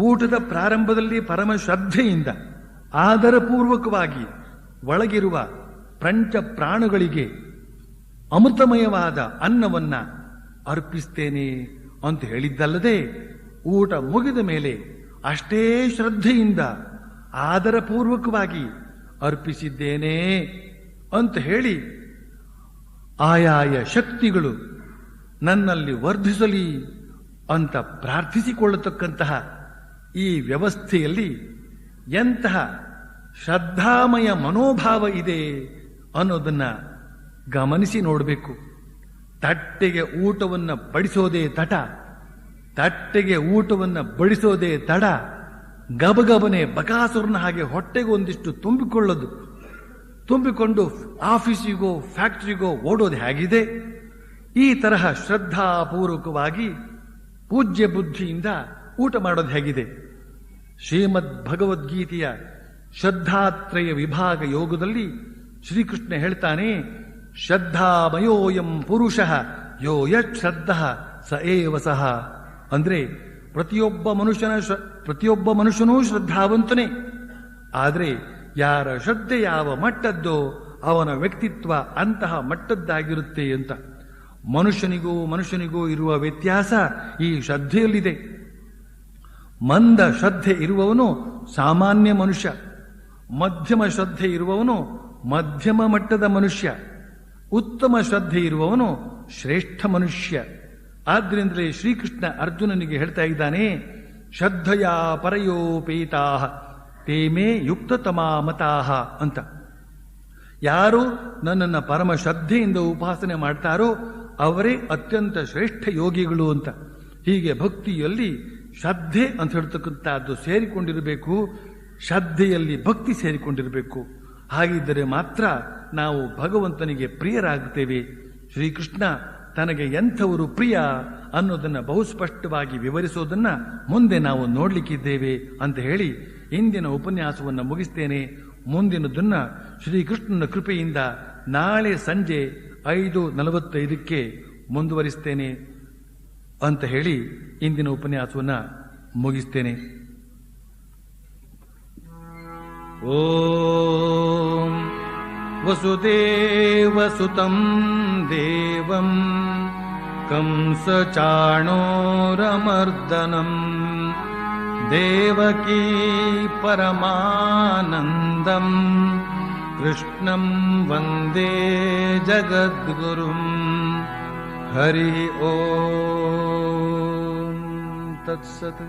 S1: ಊಟದ ಪ್ರಾರಂಭದಲ್ಲಿ ಪರಮ ಶ್ರದ್ಧೆಯಿಂದ ಆದರಪೂರ್ವಕವಾಗಿ ಒಳಗಿರುವ ಪಂಚ ಪ್ರಾಣುಗಳಿಗೆ ಅಮೃತಮಯವಾದ ಅನ್ನವನ್ನ ಅರ್ಪಿಸ್ತೇನೆ ಅಂತ ಹೇಳಿದ್ದಲ್ಲದೆ, ಊಟ ಮುಗಿದ ಮೇಲೆ ಅಷ್ಟೇ ಶ್ರದ್ಧೆಯಿಂದ ಆದರಪೂರ್ವಕವಾಗಿ ಅರ್ಪಿಸಿದ್ದೇನೆ ಅಂತ ಹೇಳಿ ಆಯಾಯ ಶಕ್ತಿಗಳು ನನ್ನಲ್ಲಿ ವರ್ಧಿಸಲಿ ಅಂತ ಪ್ರಾರ್ಥಿಸಿಕೊಳ್ಳತಕ್ಕಂತಹ ಈ ವ್ಯವಸ್ಥೆಯಲ್ಲಿ ಎಂತಹ ಶ್ರದ್ಧಾಮಯ ಮನೋಭಾವ ಇದೆ ಅನ್ನೋದನ್ನ ಗಮನಿಸಿ ನೋಡಬೇಕು. ತಟ್ಟೆಗೆ ಊಟವನ್ನು ಬಡಿಸೋದೇ ತಟ, ತಟ್ಟೆಗೆ ಊಟವನ್ನು ಬಡಿಸೋದೇ ತಡ, ಗಬಗಬನೆ ಬಕಾಸುರನ ಹಾಗೆ ಹೊಟ್ಟೆಗೆ ಒಂದಿಷ್ಟು ತುಂಬಿಕೊಂಡು ಆಫೀಸಿಗೋ ಫ್ಯಾಕ್ಟರಿಗೋ ಓಡೋದು ಹೇಗಿದೆ, ಈ ತರಹ ಶ್ರದ್ಧಾಪೂರ್ವಕವಾಗಿ ಪೂಜ್ಯ ಬುದ್ಧಿಯಿಂದ ಊಟ ಮಾಡೋದು ಹೇಗಿದೆ. ಶ್ರೀಮದ್ ಭಗವದ್ಗೀತೆಯ ಶ್ರದ್ಧಾತ್ರಯ ವಿಭಾಗ ಯೋಗದಲ್ಲಿ ಶ್ರೀಕೃಷ್ಣ ಹೇಳ್ತಾನೆ, ಶ್ರದ್ಧಾಮಯೋಯಂ ಪುರುಷಃ ಯೋ ಯತ್ ಶ್ರದ್ಧಃ ಸ ಏವ ಸಹ. ಅಂದ್ರೆ ಪ್ರತಿಯೊಬ್ಬ ಮನುಷ್ಯನೂ ಶ್ರದ್ಧಾವಂತನೇ. ಆದರೆ ಯಾರ ಶ್ರದ್ಧೆ ಯಾವ ಮಟ್ಟದ್ದೋ ಅವನ ವ್ಯಕ್ತಿತ್ವ ಅಂತಹ ಮಟ್ಟದ್ದಾಗಿರುತ್ತೆ ಅಂತ. ಮನುಷ್ಯನಿಗೂ ಇರುವ ವ್ಯತ್ಯಾಸ ಈ ಶ್ರದ್ಧೆಯಲ್ಲಿದೆ. ಮಂದ ಶ್ರದ್ಧೆ ಇರುವವನು ಸಾಮಾನ್ಯ ಮನುಷ್ಯ, ಮಧ್ಯಮ ಶ್ರದ್ಧೆ ಇರುವವನು ಮಧ್ಯಮ ಮಟ್ಟದ ಮನುಷ್ಯ, ಉತ್ತಮ ಶ್ರದ್ಧೆ ಇರುವವನು ಶ್ರೇಷ್ಠ ಮನುಷ್ಯ. ಆದ್ರಿಂದಲೇ ಶ್ರೀಕೃಷ್ಣ ಅರ್ಜುನನಿಗೆ ಹೇಳ್ತಾ ಇದ್ದಾನೆ, ಶ್ರದ್ಧೆಯ ಪರಯೋಪೇತಾ ತೇಮೇ ಯುಕ್ತತಮಾ ಮತಾಹ ಅಂತ. ಯಾರು ನನ್ನನ್ನು ಪರಮ ಶ್ರದ್ಧೆಯಿಂದ ಉಪಾಸನೆ ಮಾಡ್ತಾರೋ ಅವರೇ ಅತ್ಯಂತ ಶ್ರೇಷ್ಠ ಯೋಗಿಗಳು ಅಂತ. ಹೀಗೆ ಭಕ್ತಿಯಲ್ಲಿ ಶ್ರದ್ಧೆ ಅಂತ ಹೇಳ್ತಕ್ಕಂಥದ್ದು ಸೇರಿಕೊಂಡಿರಬೇಕು, ಶ್ರದ್ಧೆಯಲ್ಲಿ ಭಕ್ತಿ ಸೇರಿಕೊಂಡಿರಬೇಕು. ಹಾಗಿದ್ದರೆ ಮಾತ್ರ ನಾವು ಭಗವಂತನಿಗೆ ಪ್ರಿಯರಾಗುತ್ತೇವೆ. ಶ್ರೀಕೃಷ್ಣ ತನಗೆ ಎಂಥವರು ಪ್ರಿಯ ಅನ್ನೋದನ್ನು ಬಹುಸ್ಪಷ್ಟವಾಗಿ ವಿವರಿಸೋದನ್ನ ಮುಂದೆ ನಾವು ನೋಡ್ಲಿಕ್ಕಿದ್ದೇವೆ ಅಂತ ಹೇಳಿ ಇಂದಿನ ಉಪನ್ಯಾಸವನ್ನು ಮುಗಿಸ್ತೇನೆ. ಮುಂದಿನದನ್ನ ಶ್ರೀಕೃಷ್ಣನ ಕೃಪೆಯಿಂದ ನಾಳೆ ಸಂಜೆ 5:45 ಮುಂದುವರಿಸ್ತೇನೆ ಅಂತ ಹೇಳಿ ಇಂದಿನ ಉಪನ್ಯಾಸವನ್ನು ಮುಗಿಸ್ತೇನೆ. ಓಂ ವಸುದೇವಸುತಂ ದೇವಂ ಕಂಸಚಾಣೂರಮರ್ದನಂ ದೇವಕೀ ಪರಮಾನಂದಂ ಕೃಷ್ಣಂ ವಂದೇ ಜಗದ್ಗುರುಂ. ಹರಿ ಓಂ ತತ್ಸತ್.